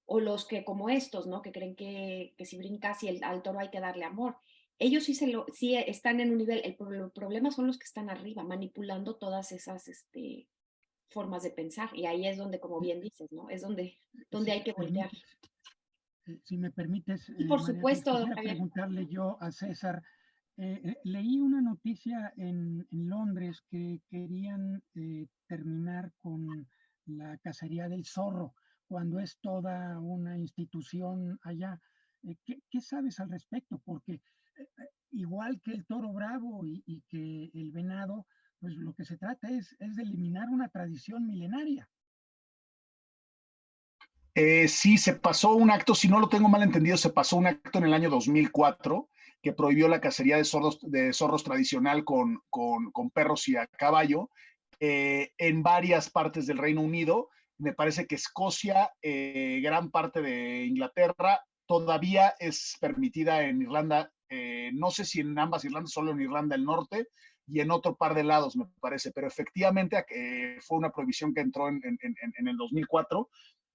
o los que como estos, ¿no? Que creen que si brincas y al toro hay que darle amor. Ellos sí están en un nivel, el problema son los que están arriba, manipulando todas esas formas de pensar. Y ahí es donde, como bien dices, ¿no? Es donde hay que voltear. Si me permites, y por María, supuesto, quisiera preguntarle yo a César, leí una noticia en Londres que querían terminar con la cacería del zorro, cuando es toda una institución allá. ¿Qué sabes al respecto? Porque igual que el toro bravo y que el venado, pues lo que se trata es de eliminar una tradición milenaria. Sí, se pasó un acto, si no lo tengo mal entendido, se pasó un acto en el año 2004 que prohibió la cacería de zorros tradicional con perros y a caballo en varias partes del Reino Unido. Me parece que Escocia, gran parte de Inglaterra, todavía es permitida en Irlanda, no sé si en ambas Irlandas, solo en Irlanda del Norte y en otro par de lados, me parece, pero efectivamente fue una prohibición que entró en el 2004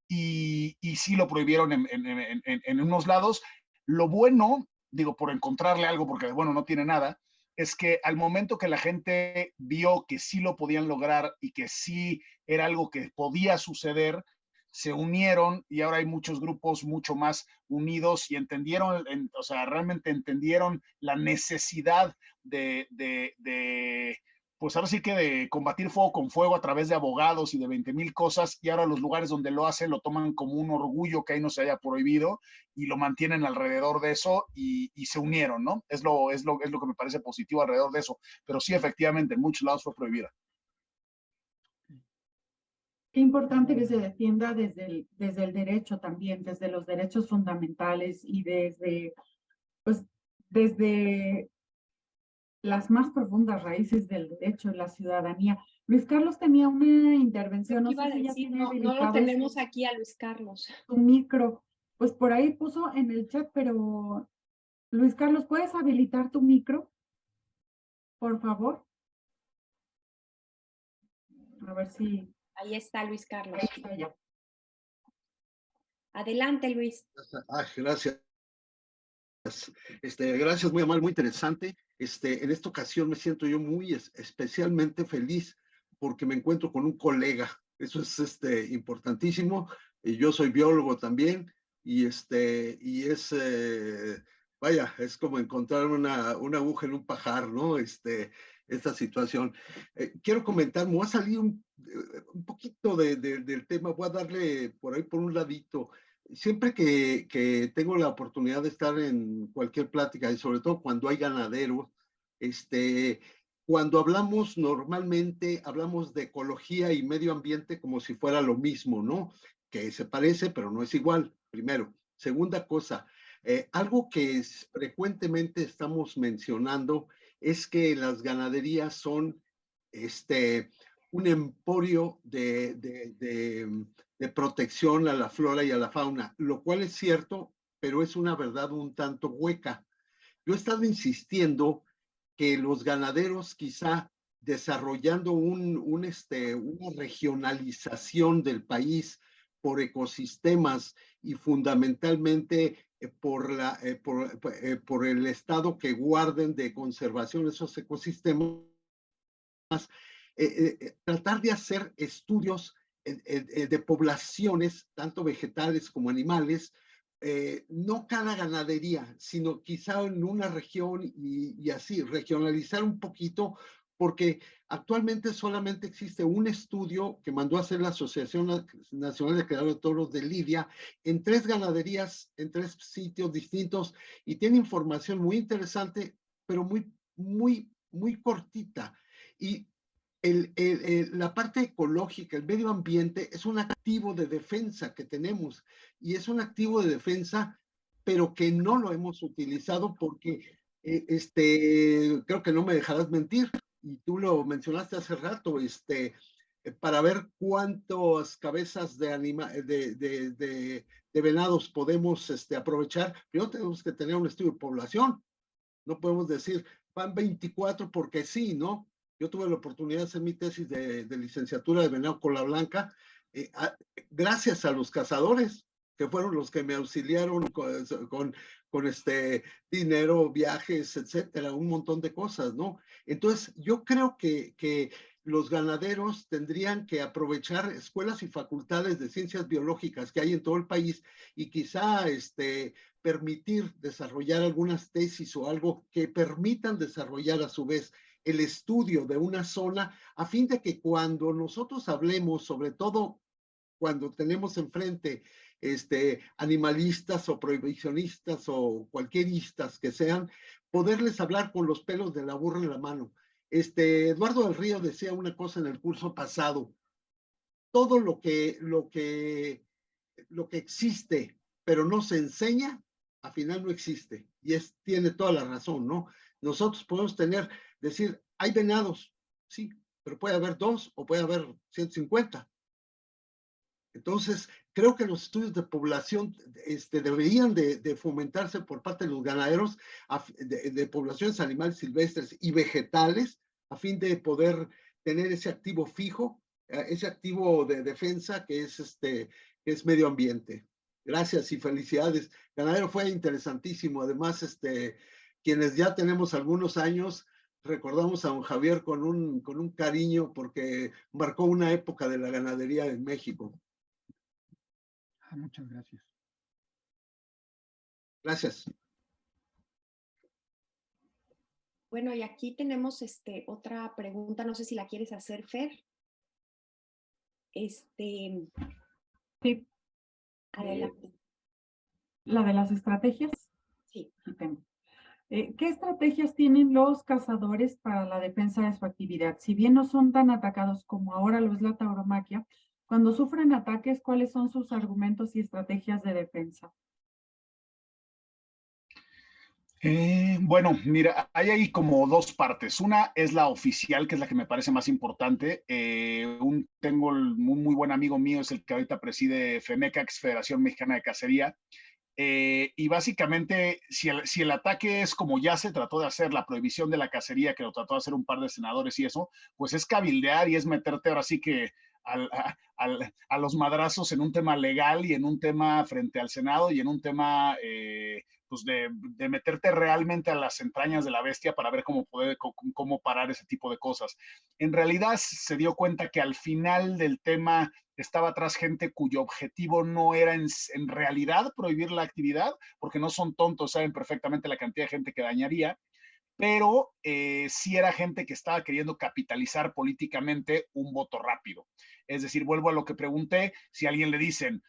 y sí lo prohibieron en unos lados. Lo bueno, digo, por encontrarle algo, porque bueno, no tiene nada, es que al momento que la gente vio que sí lo podían lograr y que sí era algo que podía suceder, se unieron y ahora hay muchos grupos mucho más unidos y entendieron, o sea, realmente entendieron la necesidad de pues ahora sí que de combatir fuego con fuego a través de abogados y de 20,000 cosas, y ahora los lugares donde lo hacen lo toman como un orgullo que ahí no se haya prohibido y lo mantienen alrededor de eso y se unieron, ¿no? Es lo que me parece positivo alrededor de eso, pero sí, efectivamente, en muchos lados fue prohibida. Qué importante que se defienda desde el derecho también, desde los derechos fundamentales y desde las más profundas raíces del derecho y la ciudadanía. Luis Carlos tenía una intervención, no sé si ya tiene no lo habilitado tenemos aquí a Luis Carlos. su micro. Pues por ahí puso en el chat, pero Luis Carlos, ¿puedes habilitar tu micro? Por favor. A ver si... Ahí está Luis Carlos. Ahí está ya. Adelante, Luis. Gracias. Gracias, muy amable, muy interesante. En esta ocasión me siento yo muy especialmente feliz porque me encuentro con un colega. Eso es importantísimo. Yo soy biólogo también y vaya, es como encontrar una aguja en un pajar, ¿no? Esta situación. Quiero comentar, me voy a salir un poquito del tema, voy a darle por ahí por un ladito. Siempre que tengo la oportunidad de estar en cualquier plática y sobre todo cuando hay ganaderos, cuando hablamos normalmente hablamos de ecología y medio ambiente como si fuera lo mismo, ¿no? Que se parece, pero no es igual, primero. Segunda cosa, algo que frecuentemente estamos mencionando es que las ganaderías son un emporio de protección a la flora y a la fauna, lo cual es cierto, pero es una verdad un tanto hueca. Yo he estado insistiendo que los ganaderos quizá desarrollando una regionalización del país por ecosistemas y fundamentalmente por el estado que guarden de conservación de esos ecosistemas, tratar de hacer estudios de poblaciones, tanto vegetales como animales, no cada ganadería, sino quizá en una región y así, regionalizar un poquito, porque actualmente solamente existe un estudio que mandó a hacer la Asociación Nacional de Criadores de Toros de Lidia en 3 ganaderías, en 3 sitios distintos, y tiene información muy interesante, pero muy cortita. Y la parte ecológica, el medio ambiente, es un activo de defensa que tenemos y es un activo de defensa, pero que no lo hemos utilizado porque, creo que no me dejarás mentir, y tú lo mencionaste hace rato, para ver cuántas cabezas de venados podemos aprovechar, primero tenemos que tener un estudio de población. No podemos decir, van 24 porque sí, ¿no? Yo tuve la oportunidad de hacer mi tesis de licenciatura de venado cola blanca, gracias a los cazadores, que fueron los que me auxiliaron con dinero, viajes, etcétera, un montón de cosas, ¿no? Entonces, yo creo que los ganaderos tendrían que aprovechar escuelas y facultades de ciencias biológicas que hay en todo el país y quizá permitir desarrollar algunas tesis o algo que permitan desarrollar a su vez el estudio de una zona, a fin de que cuando nosotros hablemos, sobre todo cuando tenemos enfrente animalistas o prohibicionistas o cualquieristas que sean, poderles hablar con los pelos de la burra en la mano. Eduardo del Río decía una cosa en el curso pasado: todo lo que existe, pero no se enseña, al final no existe. Y tiene toda la razón, ¿no? Nosotros podemos decir, hay venados, sí, pero puede haber 2 o puede haber 150. Entonces, creo que los estudios de población deberían de fomentarse por parte de los ganaderos de poblaciones animales silvestres y vegetales, a fin de poder tener ese activo fijo, ese activo de defensa que es medio ambiente. Gracias y felicidades. Ganadero, fue interesantísimo. Además, quienes ya tenemos algunos años, recordamos a don Javier con un cariño porque marcó una época de la ganadería en México. Muchas gracias. Gracias. Bueno, y aquí tenemos otra pregunta, no sé si la quieres hacer, Fer. Sí. Adelante. ¿La de las estrategias? Sí. Sí tengo. ¿Qué estrategias tienen los cazadores para la defensa de su actividad? Si bien no son tan atacados como ahora lo es la tauromaquia, cuando sufren ataques, ¿cuáles son sus argumentos y estrategias de defensa? Bueno, mira, hay ahí como 2 partes. Una es la oficial, que es la que me parece más importante. Tengo un muy buen amigo mío, es el que ahorita preside FEMECAX, Federación Mexicana de Cacería. Y básicamente, si el ataque es como ya se trató de hacer, la prohibición de la cacería, que lo trató de hacer un par de senadores y eso, pues es cabildear y es meterte ahora sí que a los madrazos en un tema legal y en un tema frente al Senado y en un tema pues de meterte realmente a las entrañas de la bestia para ver cómo parar ese tipo de cosas. En realidad se dio cuenta que al final del tema estaba atrás gente cuyo objetivo no era en realidad prohibir la actividad, porque no son tontos, saben perfectamente la cantidad de gente que dañaría, pero sí era gente que estaba queriendo capitalizar políticamente un voto rápido. Es decir, vuelvo a lo que pregunté, si a alguien le dicen,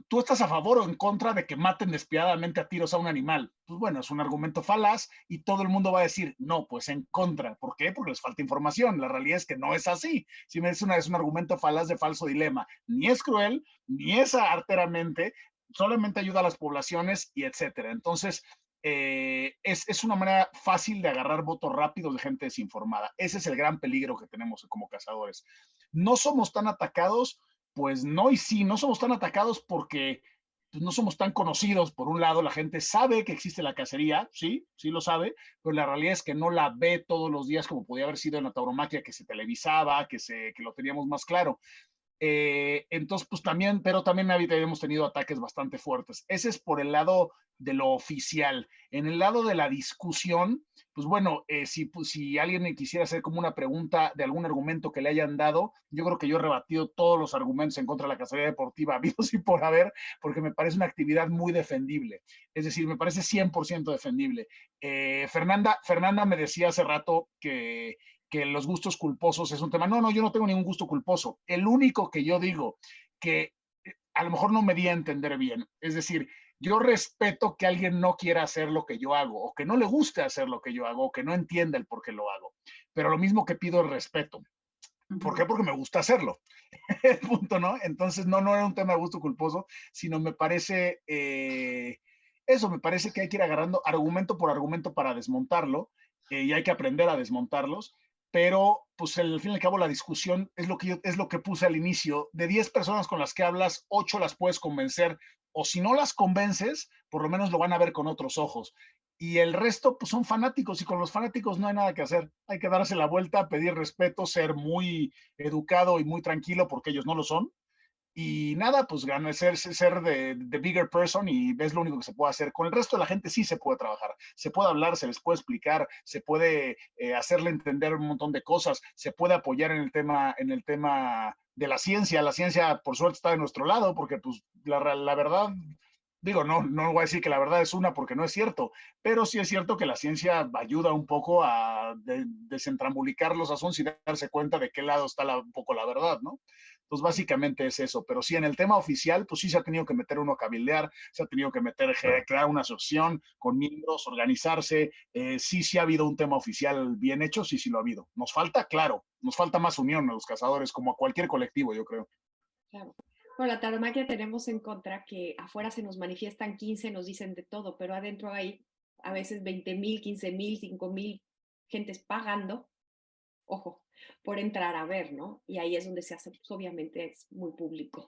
¿tú estás a favor o en contra de que maten despiadadamente a tiros a un animal? Pues bueno, es un argumento falaz y todo el mundo va a decir, no, pues en contra. ¿Por qué? Porque les falta información. La realidad es que no es así. Si es un argumento falaz de falso dilema. Ni es cruel, ni es arteramente, solamente ayuda a las poblaciones y etcétera. Entonces, es una manera fácil de agarrar votos rápidos de gente desinformada. Ese es el gran peligro que tenemos como cazadores. No somos tan atacados, pues no y sí, no somos tan atacados porque pues, no somos tan conocidos. Por un lado, la gente sabe que existe la cacería, sí lo sabe, pero la realidad es que no la ve todos los días como podía haber sido en la tauromaquia, que se televisaba, que lo teníamos más claro. Entonces, pues también, pero también habíamos tenido ataques bastante fuertes. Ese es por el lado de lo oficial. En el lado de la discusión, pues bueno, si alguien me quisiera hacer como una pregunta de algún argumento que le hayan dado, yo creo que yo he rebatido todos los argumentos en contra de la cacería deportiva, habidos y por haber, porque me parece una actividad muy defendible. Es decir, me parece 100% defendible. Fernanda me decía hace rato que los gustos culposos es un tema. No, yo no tengo ningún gusto culposo. El único que yo digo que a lo mejor no me di a entender bien, es decir, yo respeto que alguien no quiera hacer lo que yo hago, o que no le guste hacer lo que yo hago, o que no entienda el por qué lo hago. Pero lo mismo que pido es respeto. ¿Por qué? Porque me gusta hacerlo. Punto, ¿no? Entonces, no era un tema de gusto culposo, sino me parece, me parece que hay que ir agarrando argumento por argumento para desmontarlo, y hay que aprender a desmontarlos. Pero pues al fin y al cabo la discusión es lo que puse al inicio. De 10 personas con las que hablas, 8 las puedes convencer, o si no las convences, por lo menos lo van a ver con otros ojos. Y el resto pues son fanáticos, y con los fanáticos no hay nada que hacer. Hay que darse la vuelta, pedir respeto, ser muy educado y muy tranquilo, porque ellos no lo son. Y nada, pues ser de bigger person, y es lo único que se puede hacer. Con el resto de la gente sí se puede trabajar, se puede hablar, se les puede explicar, se puede hacerle entender un montón de cosas, se puede apoyar en el tema de la ciencia. La ciencia, por suerte, está de nuestro lado, porque pues la verdad, digo, no voy a decir que la verdad es una, porque no es cierto, pero sí es cierto que la ciencia ayuda un poco a desentrambulicar los asuntos y darse cuenta de qué lado está un poco la verdad, ¿no? Entonces, básicamente es eso. Pero sí, en el tema oficial, pues sí se ha tenido que meter uno a cabildear, se ha tenido que meter, crear una asociación con miembros, organizarse. Sí ha habido un tema oficial bien hecho, sí lo ha habido. Nos falta, claro, nos falta más unión a los cazadores, como a cualquier colectivo, yo creo. Claro. Con la tauromaquia tenemos en contra que afuera se nos manifiestan 15, nos dicen de todo, pero adentro hay a veces 20,000, 15,000, 5,000 gentes pagando, ojo, por entrar a ver, ¿no? Y ahí es donde se hace, pues, obviamente es muy público,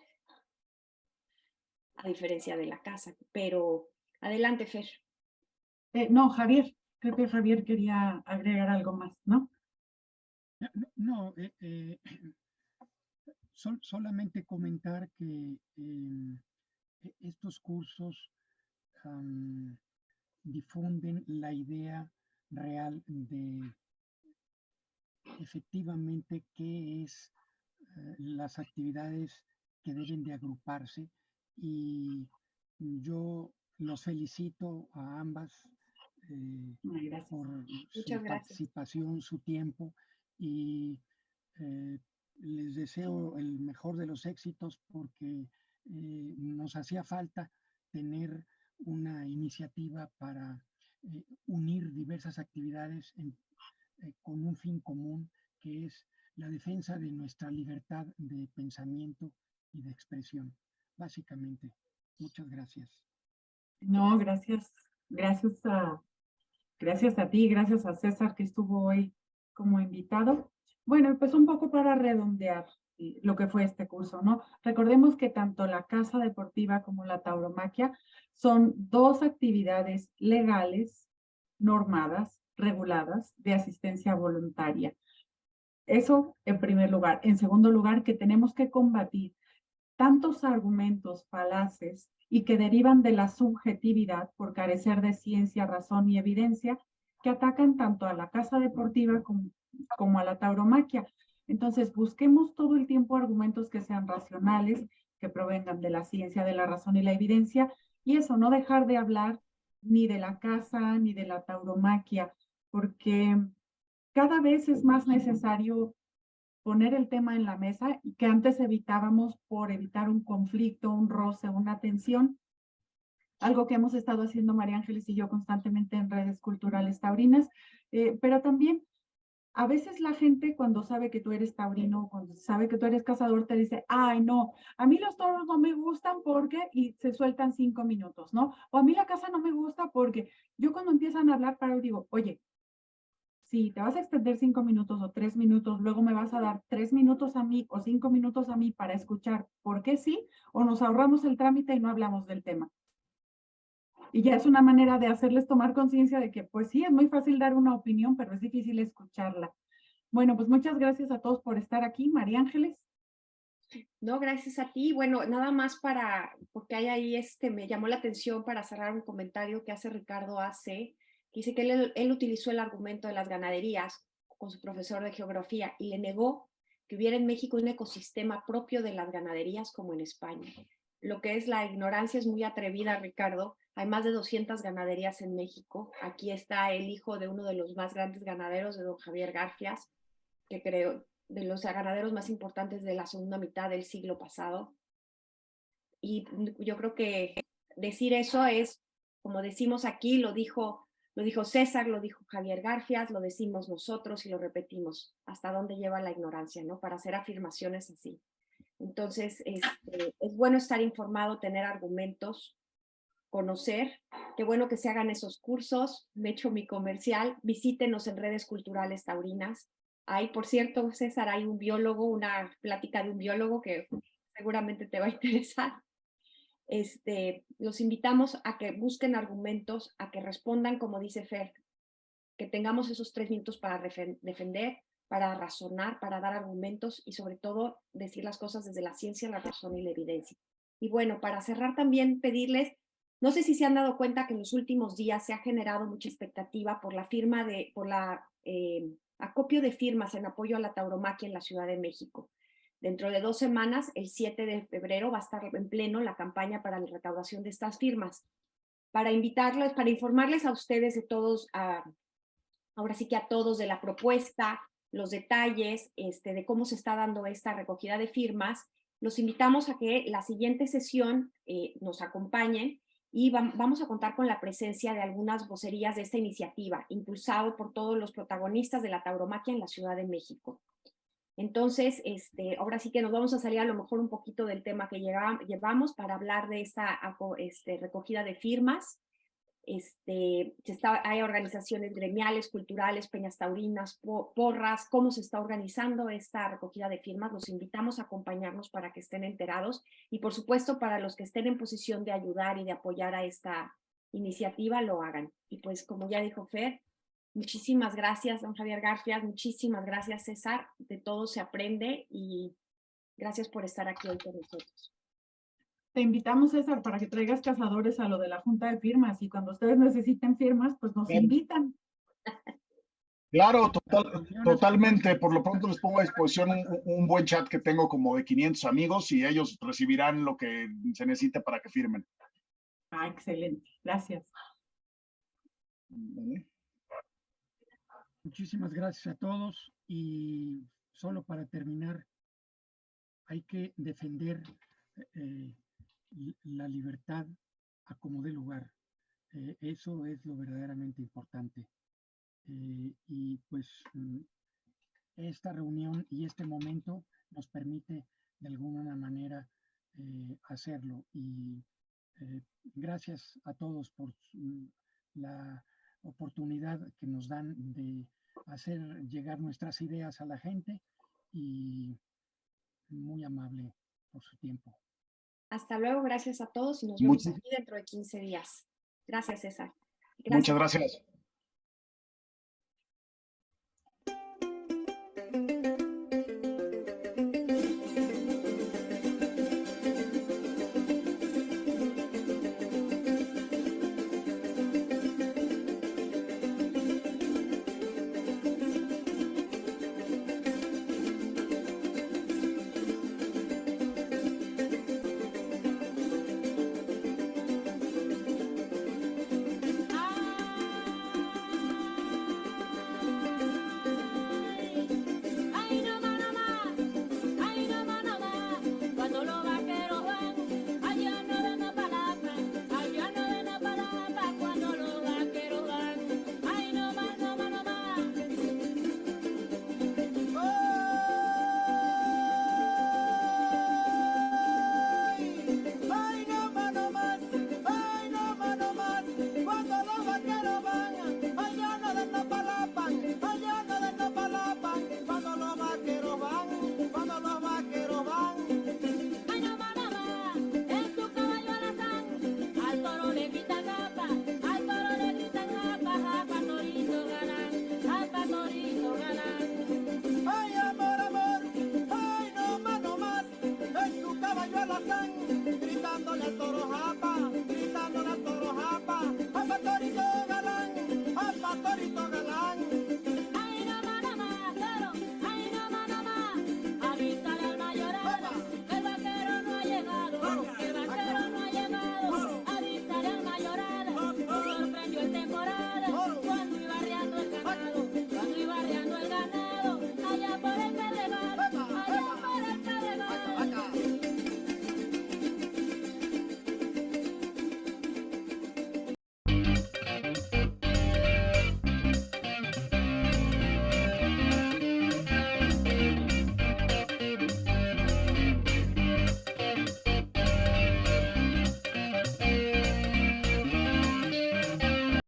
a diferencia de la casa. Pero adelante, Fer. No, Javier, creo que Javier quería agregar algo más, ¿no? No, solamente comentar que estos cursos difunden la idea real de efectivamente qué es las actividades que deben de agruparse, y yo los felicito a ambas por su participación, su tiempo, y les deseo el mejor de los éxitos, porque nos hacía falta tener una iniciativa para unir diversas actividades con un fin común, que es la defensa de nuestra libertad de pensamiento y de expresión, básicamente. Muchas gracias. No, gracias a ti, gracias a César que estuvo hoy como invitado. Bueno, pues un poco para redondear lo que fue este curso, ¿no? Recordemos que tanto la casa deportiva como la tauromaquia son dos actividades legales, normadas, reguladas, de asistencia voluntaria. Eso en primer lugar. En segundo lugar, que tenemos que combatir tantos argumentos falaces y que derivan de la subjetividad por carecer de ciencia, razón y evidencia, que atacan tanto a la casa deportiva como a la tauromaquia. Entonces, busquemos todo el tiempo argumentos que sean racionales, que provengan de la ciencia, de la razón y la evidencia, y eso, no dejar de hablar ni de la casa ni de la tauromaquia, porque cada vez es más necesario poner el tema en la mesa, y que antes evitábamos por evitar un conflicto, un roce, una tensión. Algo que hemos estado haciendo María Ángeles y yo constantemente en redes culturales taurinas, pero también a veces la gente, cuando sabe que tú eres taurino, cuando sabe que tú eres cazador, te dice, ay, no, a mí los toros no me gustan porque, y se sueltan 5 minutos, ¿no? O a mí la casa no me gusta porque. Yo cuando empiezan a hablar, para digo, oye, si te vas a extender 5 minutos o 3 minutos, luego me vas a dar 3 minutos a mí o 5 minutos a mí para escuchar por qué sí, o nos ahorramos el trámite y no hablamos del tema. Y ya es una manera de hacerles tomar conciencia de que, pues sí, es muy fácil dar una opinión, pero es difícil escucharla. Bueno, pues muchas gracias a todos por estar aquí. María Ángeles. No, gracias a ti. Bueno, nada más porque hay ahí, me llamó la atención para cerrar un comentario que hace Ricardo Ace, que dice que él utilizó el argumento de las ganaderías con su profesor de geografía y le negó que hubiera en México un ecosistema propio de las ganaderías como en España. Lo que es la ignorancia es muy atrevida, Ricardo. Hay más de 200 ganaderías en México. Aquí está el hijo de uno de los más grandes ganaderos, de don Javier Garfias, que creo de los ganaderos más importantes de la segunda mitad del siglo pasado. Y yo creo que decir eso es, como decimos aquí, lo dijo César, lo dijo Javier Garfias, lo decimos nosotros y lo repetimos. ¿Hasta dónde lleva la ignorancia, no? Para hacer afirmaciones así. Entonces, es bueno estar informado, tener argumentos, conocer. Qué bueno que se hagan esos cursos. Me echo mi comercial. Visítenos en redes culturales taurinas. Hay, por cierto, César, hay un biólogo, una plática de un biólogo que seguramente te va a interesar. Los invitamos a que busquen argumentos, a que respondan, como dice Fer, que tengamos esos 3 minutos para defender, para razonar, para dar argumentos y sobre todo decir las cosas desde la ciencia, la razón y la evidencia. Y bueno, para cerrar también pedirles, no sé si se han dado cuenta que en los últimos días se ha generado mucha expectativa por la acopio de firmas en apoyo a la tauromaquia en la Ciudad de México. Dentro de 2 semanas, el 7 de febrero, va a estar en pleno la campaña para la recaudación de estas firmas. Para informarles a ustedes de todos, ahora sí que a todos de la propuesta, los detalles de cómo se está dando esta recogida de firmas, los invitamos a que la siguiente sesión nos acompañen y vamos a contar con la presencia de algunas vocerías de esta iniciativa, impulsado por todos los protagonistas de la tauromaquia en la Ciudad de México. Entonces, ahora sí que nos vamos a salir a lo mejor un poquito del tema que llevamos para hablar de esta recogida de firmas. Hay organizaciones gremiales, culturales, peñas taurinas, porras, cómo se está organizando esta recogida de firmas. Los invitamos a acompañarnos para que estén enterados y por supuesto para los que estén en posición de ayudar y de apoyar a esta iniciativa lo hagan. Y pues como ya dijo Fer, muchísimas gracias, don Javier Garfias, muchísimas gracias, César, de todo se aprende y gracias por estar aquí hoy con nosotros. Te invitamos, César, para que traigas cazadores a lo de la junta de firmas y cuando ustedes necesiten firmas, pues nos invitan. Claro, totalmente. Por lo pronto les pongo a disposición un buen chat que tengo como de 500 amigos y ellos recibirán lo que se necesite para que firmen. Ah, excelente. Gracias. Muchísimas gracias a todos y solo para terminar, hay que defender la libertad a como dé lugar. Eso es lo verdaderamente importante. Y pues esta reunión y este momento nos permite de alguna manera hacerlo. Y gracias a todos por la oportunidad que nos dan de hacer llegar nuestras ideas a la gente y muy amable por su tiempo. Hasta luego, gracias a todos y nos vemos aquí dentro de 15 días. Gracias, César. Gracias. Muchas gracias.